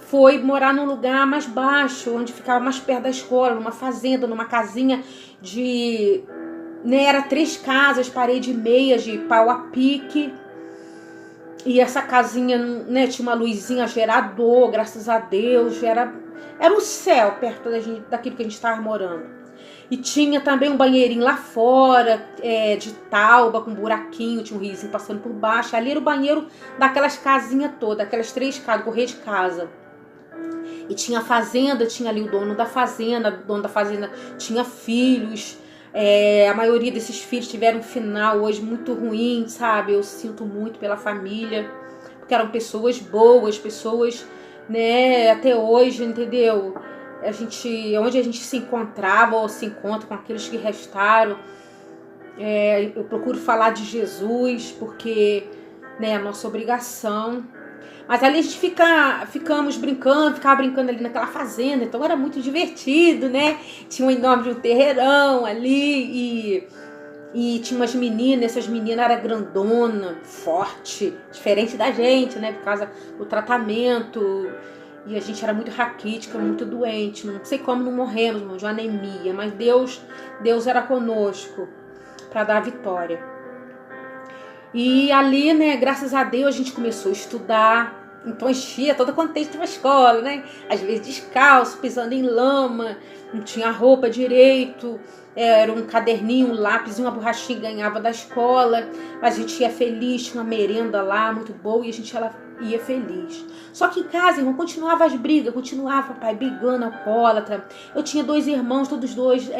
foi morar num lugar mais baixo, onde ficava mais perto da escola, numa fazenda, numa casinha de, né, era 3 casas, parede meia de pau a pique. E essa casinha, né, tinha uma luzinha gerador, graças a Deus, era o céu perto daquilo que a gente estava morando. E tinha também um banheirinho lá fora, de tauba, com buraquinho, tinha um riozinho passando por baixo. Ali era o banheiro daquelas casinhas todas, aquelas 3 casas, correr de casa. E tinha a fazenda, tinha ali o dono da fazenda tinha filhos. A maioria desses filhos tiveram um final hoje muito ruim, sabe? Eu sinto muito pela família, porque eram pessoas boas, pessoas, né, até hoje, entendeu? Onde a gente se encontrava ou se encontra com aqueles que restaram, eu procuro falar de Jesus, porque, né, é a nossa obrigação. Mas ali a gente ficava brincando ali naquela fazenda, então era muito divertido, né? Tinha um enorme terreirão ali e tinha umas meninas, essas meninas eram grandona, forte, diferente da gente, né? Por causa do tratamento. E a gente era muito raquítica, muito doente. Não sei como não morremos, irmão, de anemia. Mas Deus era conosco para dar a vitória. E ali, né, graças a Deus, a gente começou a estudar. Então enchia toda contente pra escola, né? Às vezes descalço, pisando em lama, não tinha roupa direito, era um caderninho, um lápis e uma borrachinha que ganhava da escola, mas a gente ia feliz, tinha uma merenda lá muito boa e a gente ia feliz. Só que em casa, irmão, continuava as brigas, continuava pai brigando, alcoólatra. Eu tinha 2 irmãos, todos dois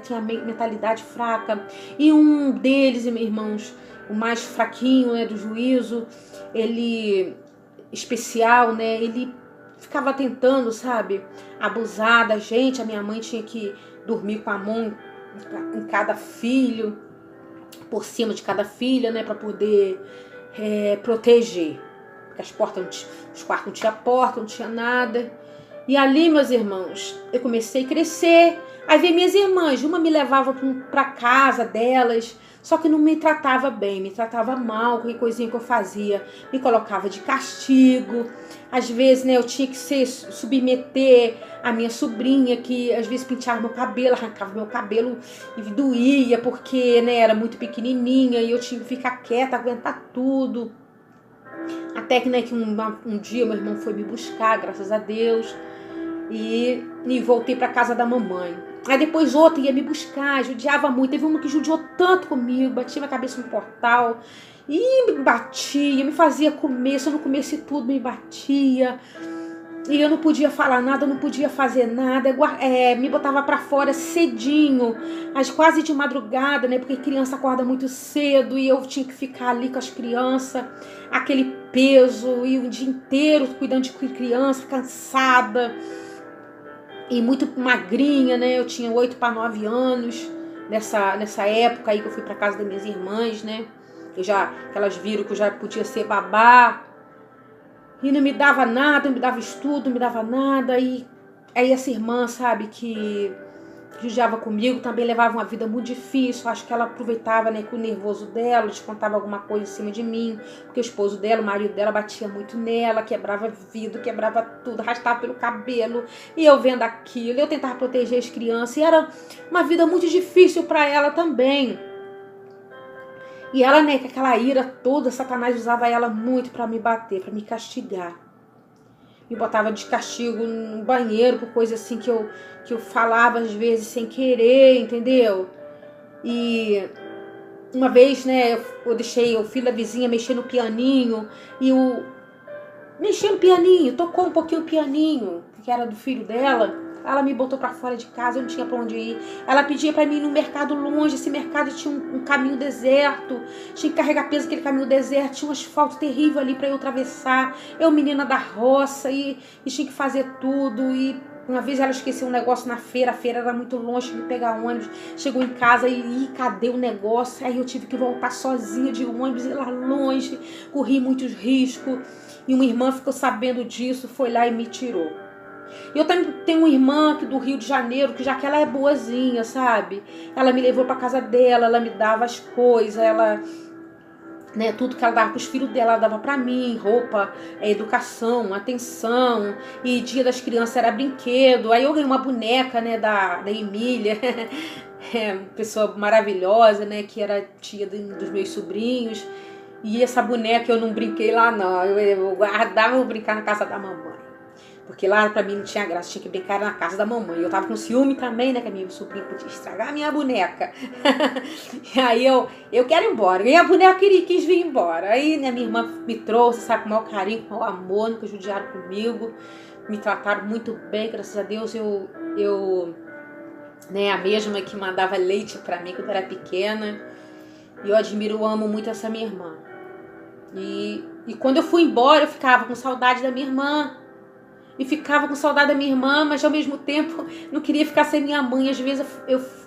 tinham mentalidade fraca, e um deles, irmãos, o mais fraquinho, né, do juízo, ele especial, né, ele ficava tentando, sabe, abusar da gente. A minha mãe tinha que dormir com a mão em cada filho, por cima de cada filha, né, para poder proteger. Porque os quartos não tinha porta, não tinha nada. E ali, meus irmãos, eu comecei a crescer. Aí veio minhas irmãs, uma me levava para casa delas, só que não me tratava bem, me tratava mal, qualquer coisinha que eu fazia, me colocava de castigo. Às vezes, né, eu tinha que submeter a minha sobrinha, que às vezes penteava meu cabelo, arrancava meu cabelo e doía, porque, né, era muito pequenininha e eu tinha que ficar quieta, aguentar tudo. Até que, né, que um dia meu irmão foi me buscar, graças a Deus, e voltei para casa da mamãe. Aí depois outro ia me buscar, judiava muito. Teve uma que judiou tanto comigo, batia minha cabeça no portal e me batia, me fazia comer. Se eu não comesse tudo, me batia. E eu não podia falar nada, não podia fazer nada. Me botava pra fora cedinho, quase de madrugada, né? Porque criança acorda muito cedo e eu tinha que ficar ali com as crianças, aquele peso, e o dia inteiro cuidando de criança, cansada e muito magrinha, né? Eu tinha 8 para 9 anos nessa época aí que eu fui pra casa das minhas irmãs, né? Que elas viram que eu já podia ser babá. E não me dava nada, não me dava estudo, não me dava nada. E aí essa irmã, sabe, que judiava comigo, também levava uma vida muito difícil. Acho que ela aproveitava, né, com o nervoso dela, descontava alguma coisa em cima de mim, porque o esposo dela, o marido dela, batia muito nela, quebrava vidro, quebrava tudo, arrastava pelo cabelo. E eu vendo aquilo, eu tentava proteger as crianças. E era uma vida muito difícil para ela também. E ela, né, com aquela ira toda, Satanás usava ela muito para me bater, para me castigar. Me botava de castigo no banheiro por coisa assim que eu falava às vezes sem querer, entendeu? E uma vez, né, eu deixei o filho da vizinha mexer no pianinho, e mexeu no pianinho, tocou um pouquinho o pianinho, que era do filho dela. Ela me botou pra fora de casa, eu não tinha pra onde ir. Ela pedia pra mim ir num mercado longe. Esse mercado tinha um caminho deserto. Tinha que carregar peso aquele caminho deserto. Tinha um asfalto terrível ali pra eu atravessar. Eu, menina da roça, e tinha que fazer tudo. E uma vez ela esqueceu um negócio na feira. A feira era muito longe, tinha que pegar ônibus. Chegou em casa e cadê o negócio? Aí eu tive que voltar sozinha de ônibus, ir lá longe. Corri muitos riscos. E uma irmã ficou sabendo disso, foi lá e me tirou. Eu também tenho uma irmã aqui do Rio de Janeiro, que já que ela é boazinha, sabe? Ela me levou pra casa dela, ela me dava as coisas, ela, né, tudo que ela dava pros filhos dela, ela dava pra mim, roupa, educação, atenção, e dia das crianças era brinquedo. Aí eu ganhei uma boneca, né, da Emília, uma pessoa maravilhosa, né, que era tia dos meus sobrinhos. E essa boneca eu não brinquei lá, não, eu guardava, vou brincar na casa da mamãe. Porque lá pra mim não tinha graça, tinha que brincar na casa da mamãe. Eu tava com ciúme também, né, que a minha sobrinha podia estragar a minha boneca. E aí eu quero ir embora. E a boneca quis vir embora. Aí, né, minha irmã me trouxe, sabe, com o maior carinho, com o maior amor, nunca judiaram comigo. Me trataram muito bem, graças a Deus. Eu né, a mesma que mandava leite pra mim quando eu era pequena. E eu amo muito essa minha irmã. E quando eu fui embora, eu ficava com saudade da minha irmã. E ficava com saudade da minha irmã, mas ao mesmo tempo não queria ficar sem minha mãe. Às vezes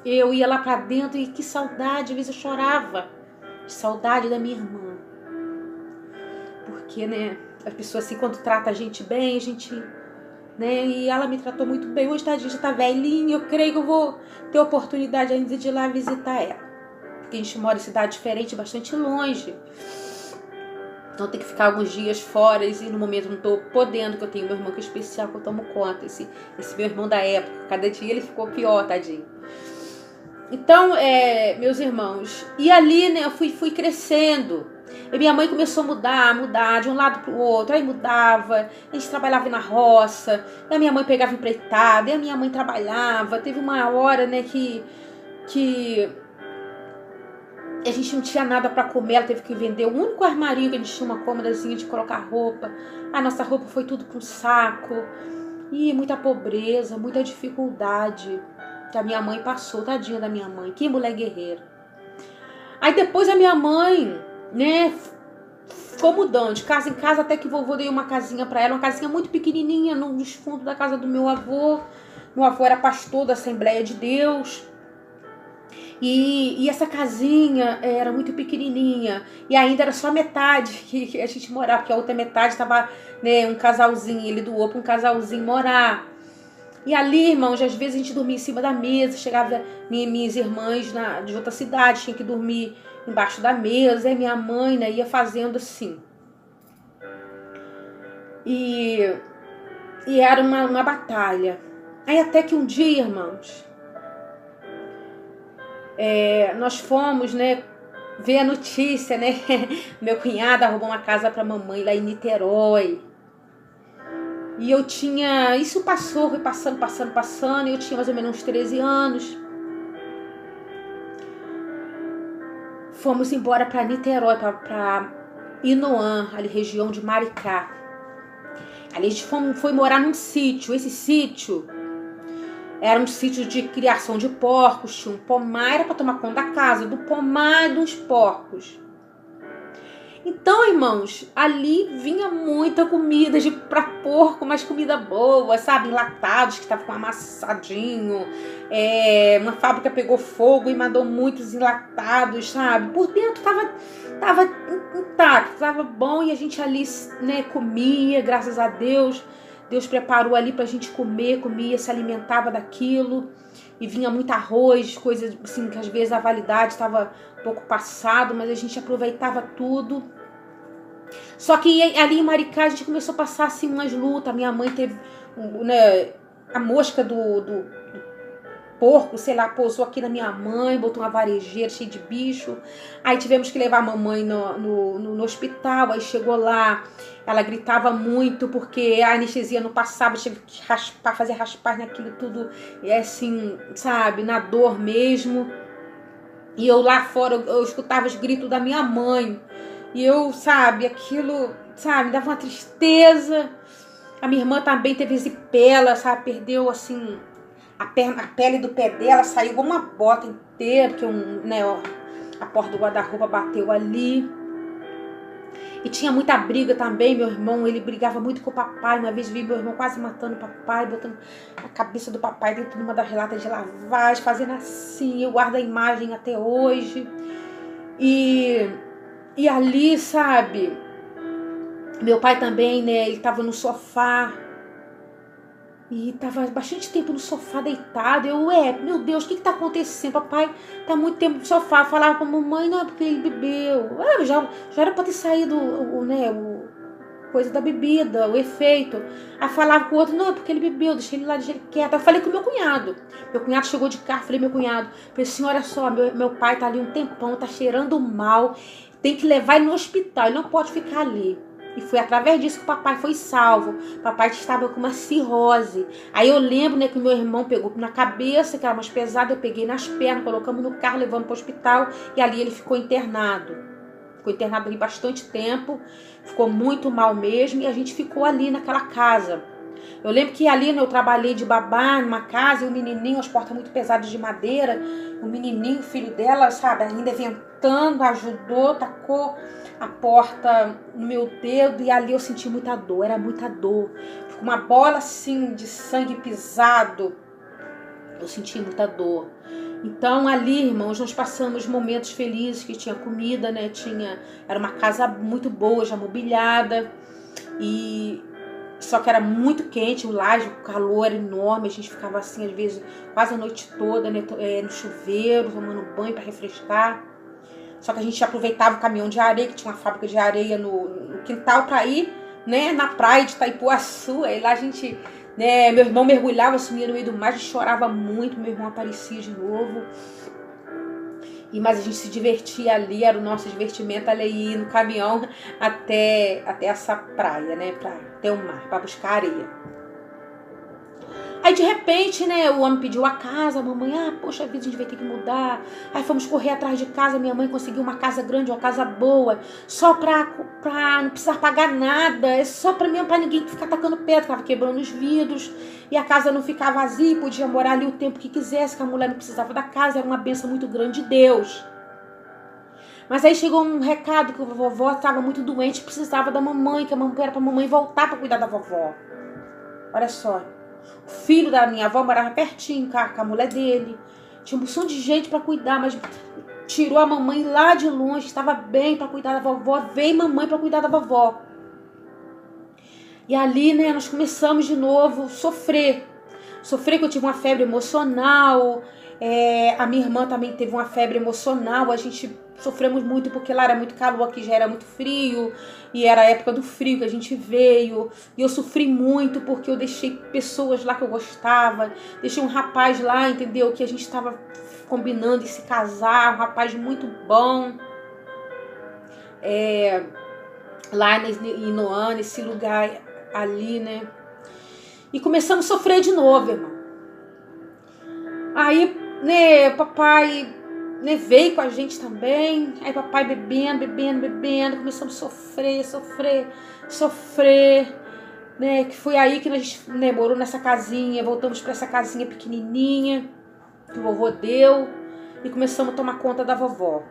eu ia lá pra dentro e que saudade, às vezes eu chorava de saudade da minha irmã. Porque, né, a pessoa assim, quando trata a gente bem, a gente, né, e ela me tratou muito bem. Hoje a gente tá velhinha, eu creio que eu vou ter oportunidade ainda de ir lá visitar ela. Porque a gente mora em cidade diferente, bastante longe. Então tem que ficar alguns dias fora e no momento não estou podendo, que eu tenho meu irmão que é especial, que eu tomo conta. Esse meu irmão da época, cada dia ele ficou pior, tadinho.
Então, meus irmãos, e ali, né, eu fui crescendo. E minha mãe começou a mudar de um lado para o outro, aí mudava, a gente trabalhava na roça, e a minha mãe pegava empreitada, e a minha mãe trabalhava. Teve uma hora, né, que a gente não tinha nada para comer, ela teve que vender o único armarinho que a gente tinha, uma cômodazinha de colocar roupa. A nossa roupa foi tudo pro saco. E muita pobreza, muita dificuldade que a minha mãe passou, tadinha da minha mãe, que mulher guerreira. Aí depois a minha mãe, né, ficou mudando de casa em casa, até que o vovô deu uma casinha para ela, uma casinha muito pequenininha nos fundos da casa do meu avô. Meu avô era pastor da Assembleia de Deus. E essa casinha era muito pequenininha e ainda era só metade que a gente morava, porque a outra metade estava, né, um casalzinho, ele doou para um casalzinho morar. E ali, irmãos, às vezes a gente dormia em cima da mesa, chegava minhas irmãs de outra cidade, tinha que dormir embaixo da mesa, e minha mãe, né, ia fazendo assim. E era uma batalha. Aí até que um dia, irmãos, nós fomos, né, ver a notícia, né? Meu cunhado arrumou uma casa pra mamãe lá em Niterói. E eu tinha... Isso passou, foi passando. E eu tinha mais ou menos uns 13 anos. Fomos embora pra Niterói, pra Inoã, ali região de Maricá. Ali a gente foi morar num sítio. Esse sítio era um sítio de criação de porcos, tinha um pomar, era para tomar conta da casa, do pomar e dos porcos. Então, irmãos, ali vinha muita comida para porco, mas comida boa, sabe? Enlatados que estavam amassadinho. Uma fábrica pegou fogo e mandou muitos enlatados, sabe? Por dentro tava intacto, tava bom, e a gente ali, né, comia, graças a Deus. Deus preparou ali pra gente comer, comia, se alimentava daquilo. E vinha muito arroz, coisas assim, que às vezes a validade estava um pouco passado, mas a gente aproveitava tudo. Só que ali em Maricá a gente começou a passar assim umas lutas. A minha mãe teve, né, a mosca do porco, sei lá, pousou aqui na minha mãe, botou uma varejeira cheia de bicho. Aí tivemos que levar a mamãe no hospital. Aí chegou lá, ela gritava muito porque a anestesia não passava, tive que fazer raspar naquilo tudo, assim, sabe, na dor mesmo. E eu lá fora, eu escutava os gritos da minha mãe. E eu, sabe, aquilo, sabe, me dava uma tristeza. A minha irmã também teve zipela, sabe, perdeu, assim, a pele do pé dela, saiu igual uma bota inteira, porque a porta do guarda-roupa bateu ali. E tinha muita briga também, meu irmão, ele brigava muito com o papai. Uma vez vi meu irmão quase matando o papai, botando a cabeça do papai dentro de uma das latas de lavagem, fazendo assim. Eu guardo a imagem até hoje. E ali, sabe, meu pai também, né, ele tava no sofá. E tava bastante tempo no sofá deitado. Meu Deus, o que tá acontecendo? Papai tá muito tempo no sofá. Falava pra mamãe, não, é porque ele bebeu. Já era pra ter saído coisa da bebida, o efeito. Aí falava com o outro, não, é porque ele bebeu, deixa ele lá, deixa ele quieto. Eu falei com o meu cunhado. Meu cunhado chegou de carro, falei, meu cunhado, falei assim, olha só, meu pai tá ali um tempão, tá cheirando mal, tem que levar ele no hospital, ele não pode ficar ali. E foi através disso que o papai foi salvo. O papai estava com uma cirrose. Aí eu lembro, né, que o meu irmão pegou na cabeça, que era mais pesada, eu peguei nas pernas, colocamos no carro, levamos para o hospital, e ali ele ficou internado. Ficou internado ali bastante tempo, ficou muito mal mesmo, e a gente ficou ali naquela casa. Eu lembro que ali, né, eu trabalhei de babá numa casa, e o menininho, as portas muito pesadas de madeira, o menininho, filho dela, sabe, ainda ventando, ajudou, tacou a porta no meu dedo, e ali eu senti muita dor, era muita dor. Ficou uma bola assim de sangue pisado, eu senti muita dor. Então ali, irmãos, nós passamos momentos felizes, que tinha comida, né, era uma casa muito boa, já mobiliada, só que era muito quente, o calor era enorme, a gente ficava assim, às vezes, quase a noite toda, né, no chuveiro, tomando banho para refrescar. Só que a gente aproveitava o caminhão de areia, que tinha uma fábrica de areia no quintal, para ir, né, na praia de Itaipuaçu. Aí lá a gente, né, meu irmão mergulhava, sumia no meio do mar, a gente chorava muito, meu irmão aparecia de novo. Mas a gente se divertia ali, era o nosso divertimento ali ir no caminhão até essa praia, né? Até o mar, para buscar areia. Aí de repente, né, o homem pediu a casa, a mamãe, poxa vida, a gente vai ter que mudar. Aí fomos correr atrás de casa, minha mãe conseguiu uma casa grande, uma casa boa, só pra não precisar pagar nada, é só pra mim, pra ninguém ficar tacando pedra, tava quebrando os vidros, e a casa não ficar vazia, podia morar ali o tempo que quisesse, que a mulher não precisava da casa, era uma bênção muito grande de Deus. Mas aí chegou um recado que a vovó estava muito doente, precisava da mamãe, que era pra mamãe voltar pra cuidar da vovó. Olha só. O filho da minha avó morava pertinho com a mulher dele. Tinha um monte de gente para cuidar, mas tirou a mamãe lá de longe, estava bem para cuidar da vovó, veio mamãe para cuidar da vovó. E ali, né, nós começamos de novo a sofrer. Sofrer que eu tive uma febre emocional, a minha irmã também teve uma febre emocional, a gente sofremos muito porque lá era muito calor, aqui já era muito frio, e era a época do frio que a gente veio, e eu sofri muito porque eu deixei pessoas lá que eu gostava, deixei um rapaz lá, entendeu, que a gente estava combinando em se casar, um rapaz muito bom, lá em Inoã, nesse lugar ali, né, e começamos a sofrer de novo, irmão. Aí, né, papai, né, veio com a gente também. Aí papai bebendo, começamos a sofrer, né, que foi aí que nós, né, morou nessa casinha, voltamos para essa casinha pequenininha que o vovô deu e começamos a tomar conta da vovó.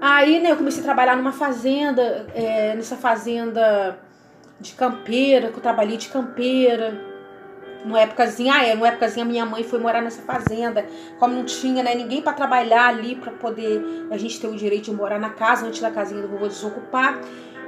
Aí, né, eu comecei a trabalhar numa fazenda, nessa fazenda de campeira, que eu trabalhei de campeira. Numa épocazinha minha mãe foi morar nessa fazenda, como não tinha, né, ninguém para trabalhar ali, para poder a gente ter o direito de morar na casa, antes da casinha do vovô desocupar,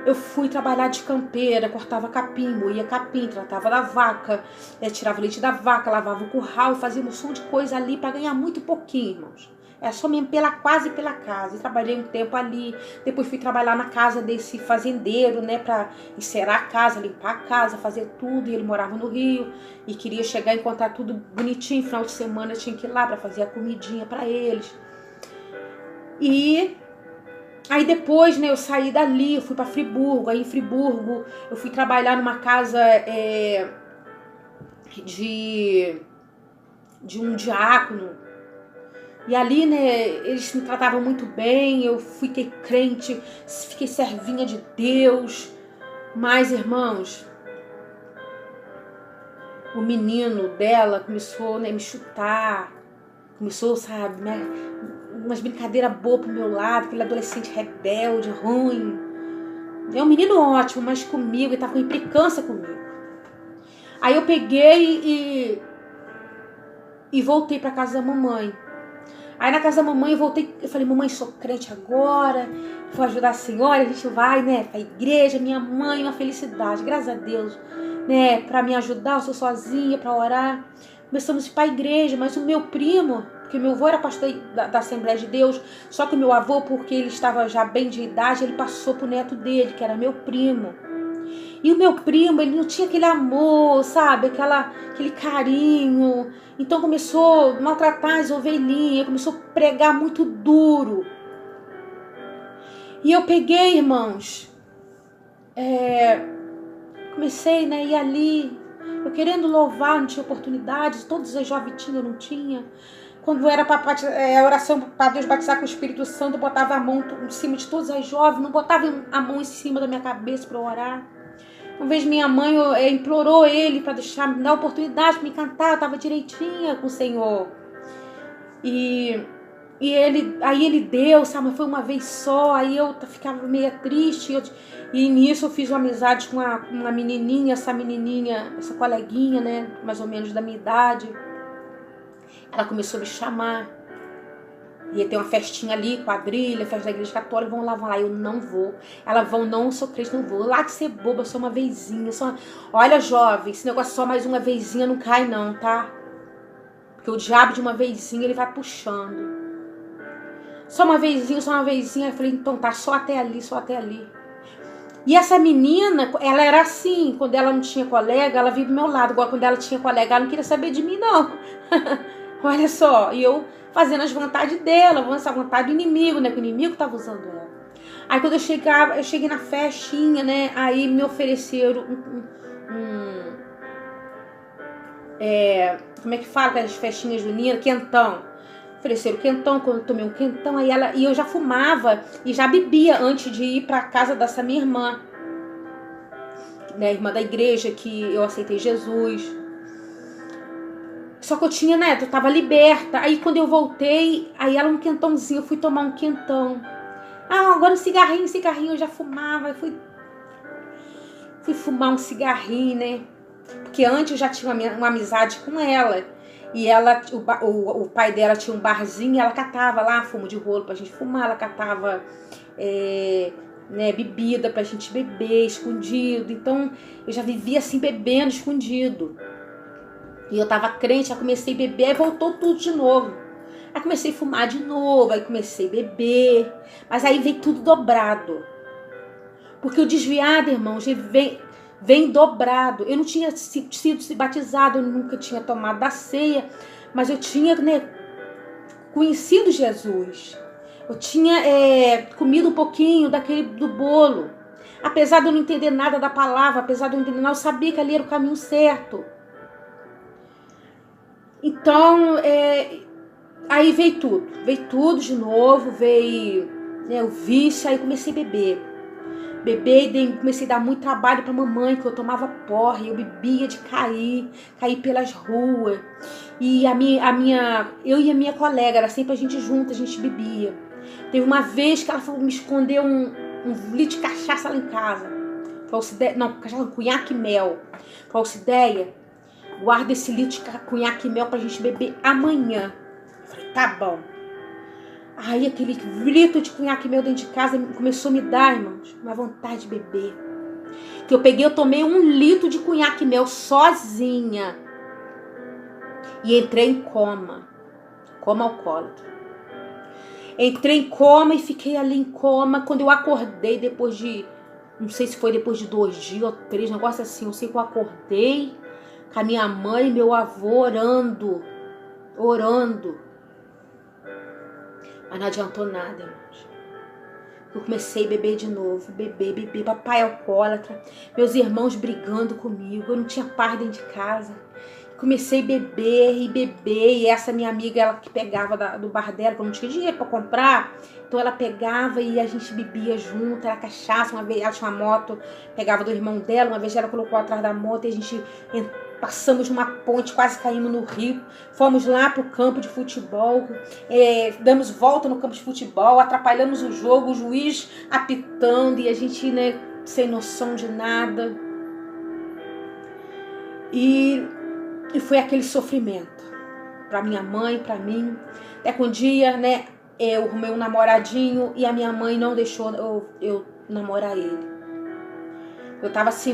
eu fui trabalhar de campeira, cortava capim, moía capim, tratava da vaca, tirava o leite da vaca, lavava o curral, fazia um monte de coisa ali para ganhar muito pouquinho, irmãos. É só mesmo quase pela casa. Eu trabalhei um tempo ali, depois fui trabalhar na casa desse fazendeiro, né, para encerar a casa, limpar a casa, fazer tudo. E ele morava no Rio e queria chegar e encontrar tudo bonitinho. Final de semana eu tinha que ir lá para fazer a comidinha para eles. E aí depois, né, eu saí dali, eu fui para Friburgo. Aí em Friburgo eu fui trabalhar numa casa de um diácono. E ali, né, eles me tratavam muito bem, eu fiquei crente, fiquei servinha de Deus. Mas, irmãos, o menino dela começou, né, a me chutar, começou, sabe, né, umas brincadeiras boas pro meu lado, aquele adolescente rebelde, ruim. É um menino ótimo, mas comigo, ele tava com implicância comigo. Aí eu peguei e voltei pra casa da mamãe. Aí na casa da mamãe eu voltei, eu falei, mamãe, sou crente agora, vou ajudar a senhora, a gente vai, né, pra igreja, minha mãe, uma felicidade, graças a Deus, né, pra me ajudar, eu sou sozinha, pra orar. Começamos a ir pra igreja, mas o meu primo, porque meu avô era pastor da Assembleia de Deus, só que o meu avô, porque ele estava já bem de idade, ele passou pro neto dele, que era meu primo. E o meu primo, ele não tinha aquele amor, sabe? Aquele carinho. Então começou a maltratar as ovelhinhas, começou a pregar muito duro. E eu peguei, irmãos, comecei, né, a ir ali, eu querendo louvar, não tinha oportunidade, todos os jovens tinham, eu não tinha. Quando era a oração para Deus batizar com o Espírito Santo, eu botava a mão em cima de todas as jovens, não botava a mão em cima da minha cabeça para orar. Uma vez minha mãe implorou ele para me dar oportunidade para me cantar, eu estava direitinha com o Senhor. Aí ele deu, sabe, mas foi uma vez só, aí eu ficava meio triste, e nisso eu fiz uma amizade com uma menininha, essa coleguinha, né, mais ou menos da minha idade. Ela começou a me chamar, ia ter uma festinha ali, quadrilha, festa da igreja católica, vão lá, eu não vou. Ela não sou crente, não vou. Lá de ser boba, só uma vezinha. Olha, jovem, esse negócio só mais uma vezinha não cai não, tá? Porque o diabo de uma vezinha, ele vai puxando. Só uma vezinha. Eu falei, então tá, só até ali. E essa menina, ela era assim, quando ela não tinha colega, ela vinha do meu lado. Agora, quando ela tinha colega, ela não queria saber de mim, não. Olha só, e eu fazendo as vontades dela, essa vontade do inimigo, né? Que o inimigo tava usando ela. Aí quando eu cheguei na festinha, né? Aí me ofereceram como é que fala aquelas festinhas juninas? Quentão. Ofereceram quentão, quando eu tomei um quentão, e eu já fumava e já bebia antes de ir pra casa dessa minha irmã, né? Irmã da igreja, que eu aceitei Jesus. Só que eu tinha, né? Eu tava liberta. Aí quando eu voltei, aí ela um quentãozinho, eu fui tomar um quentão. Agora um cigarrinho, eu já fumava. Eu fui fumar um cigarrinho, né? Porque antes eu já tinha uma amizade com ela. E ela, o pai dela tinha um barzinho e ela catava lá fumo de rolo pra gente fumar. Ela catava né, bebida pra gente beber escondido. Então eu já vivia assim bebendo escondido. E eu tava crente, aí comecei a beber e voltou tudo de novo. Aí comecei a fumar de novo, aí comecei a beber. Mas aí veio tudo dobrado. Porque o desviado, irmãos, vem dobrado. Eu não tinha sido batizado, eu nunca tinha tomado da ceia. Mas eu tinha, né, conhecido Jesus. Eu tinha comido um pouquinho do bolo. Apesar de eu não entender nada da palavra, apesar de eu não entender nada, eu sabia que ali era o caminho certo. Então, aí veio tudo de novo, veio, né, o vício, aí eu comecei a beber, e comecei a dar muito trabalho pra mamãe, que eu tomava porra, eu bebia de cair pelas ruas, e eu e a minha colega, era sempre a gente junto, a gente bebia. Teve uma vez que ela falou, me escondeu um litro de cachaça lá em casa, falou, cachaça, cunhaque e mel, falou, ideia, guarda esse litro de cunhaque e mel pra gente beber amanhã. Eu falei, tá bom. Aí aquele litro de cunhaque e mel dentro de casa começou a me dar, irmãos, uma vontade de beber. Que eu tomei 1 litro de cunhaque e mel sozinha. E entrei em coma alcoólatra. Entrei em coma e fiquei ali em coma. Quando eu acordei depois de, não sei se foi depois de 2 dias ou 3, negócio assim, eu sei que eu acordei com a minha mãe e meu avô orando. Mas não adiantou nada, irmãos. Eu comecei a beber de novo, beber, papai alcoólatra, meus irmãos brigando comigo, eu não tinha paz dentro de casa. Comecei a beber, e essa minha amiga, ela que pegava do bar dela, que eu não tinha dinheiro pra comprar, então ela pegava e a gente bebia junto, era cachaça. Uma vez ela tinha uma moto, pegava do irmão dela, uma vez ela colocou atrás da moto e a gente passamos numa ponte, quase caímos no rio, fomos lá pro campo de futebol, damos volta no campo de futebol, atrapalhamos o jogo, o juiz apitando e a gente, né, sem noção de nada. E foi aquele sofrimento pra minha mãe, pra mim. Até que um dia, né, eu arrumei um namoradinho e a minha mãe não deixou eu namorar ele. Eu tava assim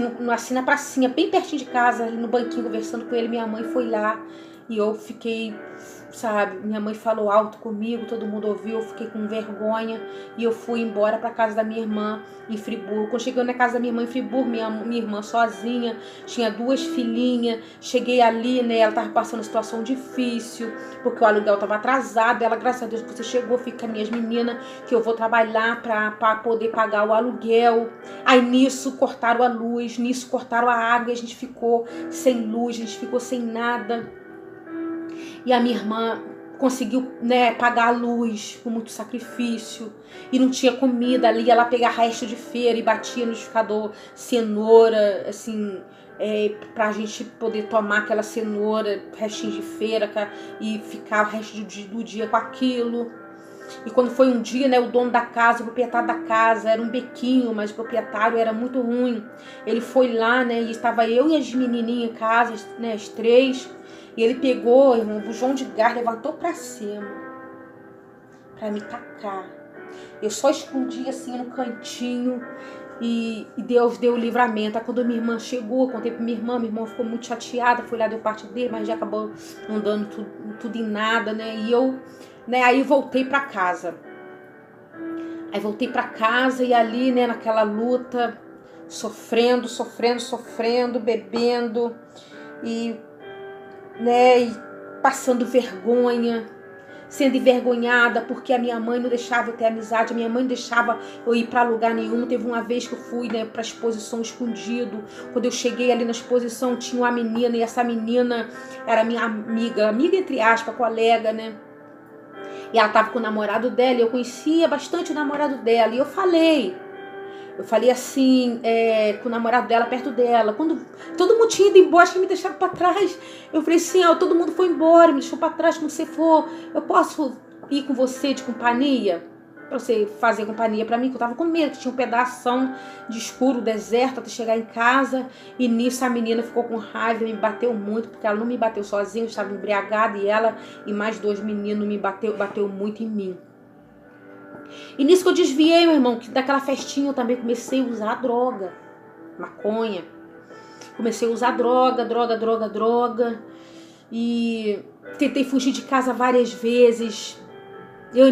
na pracinha, bem pertinho de casa, ali no banquinho conversando com ele. Minha mãe foi lá e eu fiquei, sabe, minha mãe falou alto comigo, todo mundo ouviu, eu fiquei com vergonha e eu fui embora pra casa da minha irmã em Friburgo. Quando cheguei na casa da minha irmã em Friburgo, minha irmã sozinha, tinha 2 filhinhas, cheguei ali, né, ela tava passando uma situação difícil, porque o aluguel tava atrasado. Ela, graças a Deus que você chegou, fica com as minhas meninas, que eu vou trabalhar pra poder pagar o aluguel. Aí nisso cortaram a luz, nisso cortaram a água e a gente ficou sem luz, a gente ficou sem nada. E a minha irmã conseguiu, né, pagar a luz com muito sacrifício. E não tinha comida ali. Ela pegava resto de feira e batia no liquidificador cenoura, assim, pra gente poder tomar aquela cenoura, restinho de feira, e ficar o resto do dia com aquilo. E quando foi um dia, né, o dono da casa, o proprietário da casa, era um bequinho, mas o proprietário era muito ruim. Ele foi lá, né, e estava eu e as menininhas em casa, né, as 3. E ele pegou, irmão, o bujão de gás, levantou pra cima pra me tacar. Eu só escondi assim no cantinho e Deus deu o livramento. Aí quando minha irmã chegou, eu contei pra minha irmã ficou muito chateada, foi lá, deu parte dele, mas já acabou não dando tudo em nada, né? E eu, né, aí voltei pra casa. Aí voltei pra casa e ali, né, naquela luta, sofrendo, bebendo e, né, e passando vergonha, sendo envergonhada porque a minha mãe não deixava eu ter amizade, a minha mãe não deixava eu ir para lugar nenhum. Teve uma vez que eu fui, né, para a exposição escondido. Quando eu cheguei ali na exposição, tinha uma menina, e essa menina era minha amiga entre aspas, colega, né? E ela tava com o namorado dela, e eu conhecia bastante o namorado dela, e eu falei assim, com o namorado dela perto dela. Quando todo mundo tinha ido embora, acho que me deixaram pra trás. Eu falei assim, ó, todo mundo foi embora, me deixou pra trás. Quando você for, eu posso ir com você de companhia? Pra você fazer companhia pra mim, que eu tava com medo, que tinha um pedação de escuro, deserto, até chegar em casa. E nisso a menina ficou com raiva, me bateu muito, porque ela não me bateu sozinha, eu estava embriagada, e ela e mais 2 meninos me bateu muito em mim. E nisso que eu desviei, meu irmão, que daquela festinha eu também comecei a usar droga, maconha. Comecei a usar droga. E tentei fugir de casa várias vezes. Eu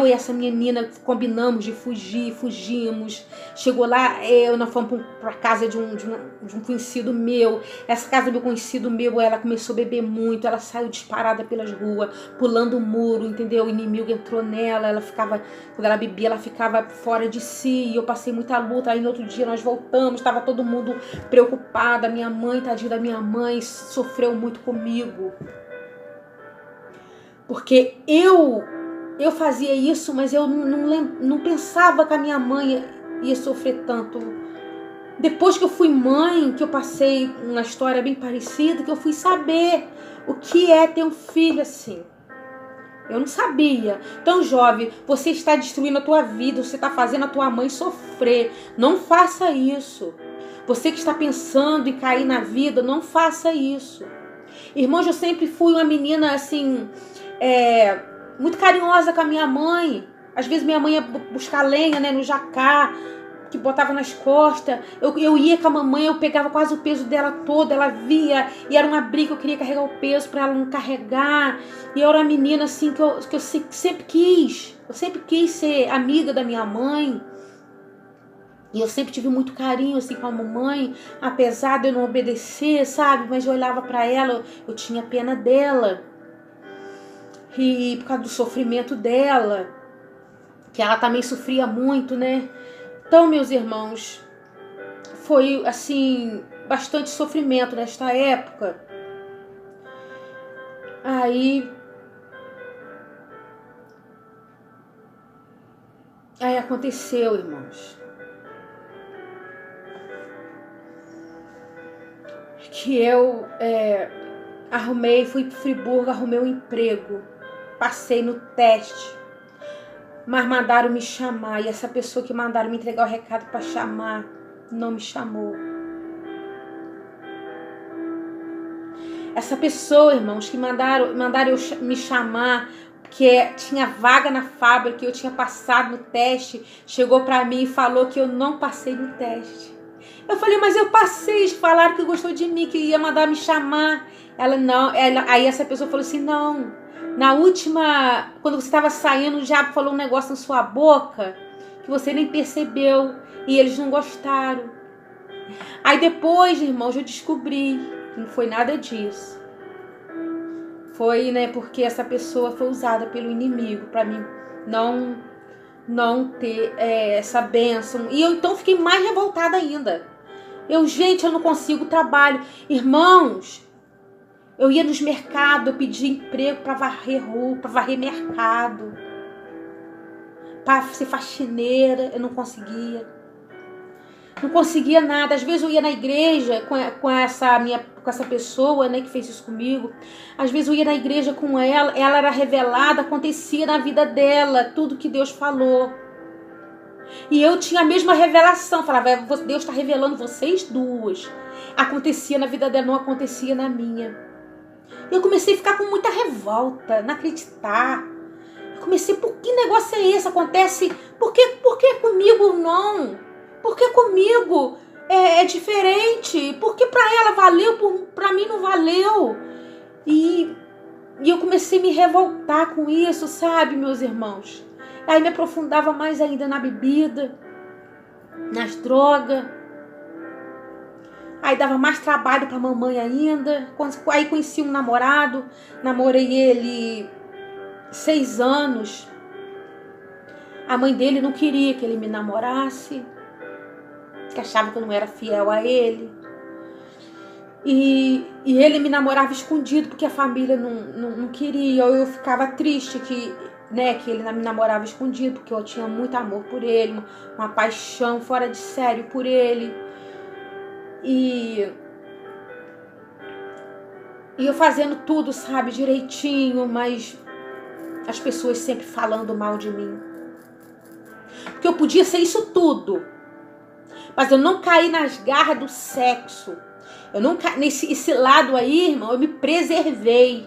e essa menina combinamos de fugir, fugimos. Chegou lá, nós fomos para casa de um conhecido meu. Essa casa do meu conhecido meu, ela começou a beber muito. Ela saiu disparada pelas ruas, pulando o muro, entendeu? O inimigo entrou nela. Ela ficava, quando ela bebia, ela ficava fora de si. E eu passei muita luta. Aí no outro dia nós voltamos, estava todo mundo preocupado. A minha mãe, tadinha da minha mãe, sofreu muito comigo. Porque eu fazia isso, mas eu não pensava que a minha mãe ia sofrer tanto. Depois que eu fui mãe, que eu passei uma história bem parecida, que eu fui saber o que é ter um filho assim. Eu não sabia. Então, jovem, você está destruindo a tua vida, você está fazendo a tua mãe sofrer. Não faça isso. Você que está pensando em cair na vida, não faça isso. Irmãos, eu sempre fui uma menina assim, muito carinhosa com a minha mãe. Às vezes minha mãe ia buscar lenha, né, no jacá, que botava nas costas. Eu ia com a mamãe, eu pegava quase o peso dela todo, ela via, e era uma briga, eu queria carregar o peso para ela não carregar. E eu era uma menina assim que eu sempre quis ser amiga da minha mãe. E eu sempre tive muito carinho assim com a mamãe, apesar de eu não obedecer, sabe? Mas eu olhava para ela, eu tinha pena dela. E por causa do sofrimento dela, que ela também sofria muito, né? Então, meus irmãos, foi assim, bastante sofrimento nesta época. Aí aconteceu, irmãos, que eu fui para Friburgo, arrumei um emprego. Passei no teste, mas mandaram me chamar. E essa pessoa que mandaram me entregar o recado para chamar, não me chamou. Essa pessoa, irmãos, que mandaram eu me chamar, porque tinha vaga na fábrica, que eu tinha passado no teste, chegou para mim e falou que eu não passei no teste. Eu falei, mas eu passei, falaram que gostou de mim, que ia mandar me chamar. Aí essa pessoa falou assim, não. Na última, quando você estava saindo, o diabo falou um negócio na sua boca que você nem percebeu e eles não gostaram. Aí depois, irmãos, eu descobri que não foi nada disso. Foi, né, porque essa pessoa foi usada pelo inimigo para mim não ter essa bênção. E eu então fiquei mais revoltada ainda. Eu não consigo trabalho. Irmãos, eu ia nos mercados, eu pedia emprego para varrer rua, para varrer mercado, para ser faxineira, eu não conseguia. Não conseguia nada. Às vezes eu ia na igreja com essa pessoa, né, que fez isso comigo. Às vezes eu ia na igreja com ela era revelada, acontecia na vida dela, tudo que Deus falou. E eu tinha a mesma revelação, falava, Deus está revelando vocês duas. Acontecia na vida dela, não acontecia na minha. Eu comecei a ficar com muita revolta, não acreditar. Eu comecei, por que negócio é esse? Acontece, por que comigo não? Por que comigo é diferente? Por que pra ela valeu, pra mim não valeu? E eu comecei a me revoltar com isso, sabe, meus irmãos? Aí me aprofundava mais ainda na bebida, nas drogas. Aí dava mais trabalho pra mamãe ainda. Aí conheci um namorado, namorei ele 6 anos. A mãe dele não queria que ele me namorasse, que achava que eu não era fiel a ele. E ele me namorava escondido porque a família não queria. Eu ficava triste que ele me namorava escondido, porque eu tinha muito amor por ele, uma paixão fora de sério por ele. E eu fazendo tudo, sabe, direitinho, mas as pessoas sempre falando mal de mim. Porque eu podia ser isso tudo, mas eu não caí nas garras do sexo. Eu não caí nesse lado aí, irmão, eu me preservei.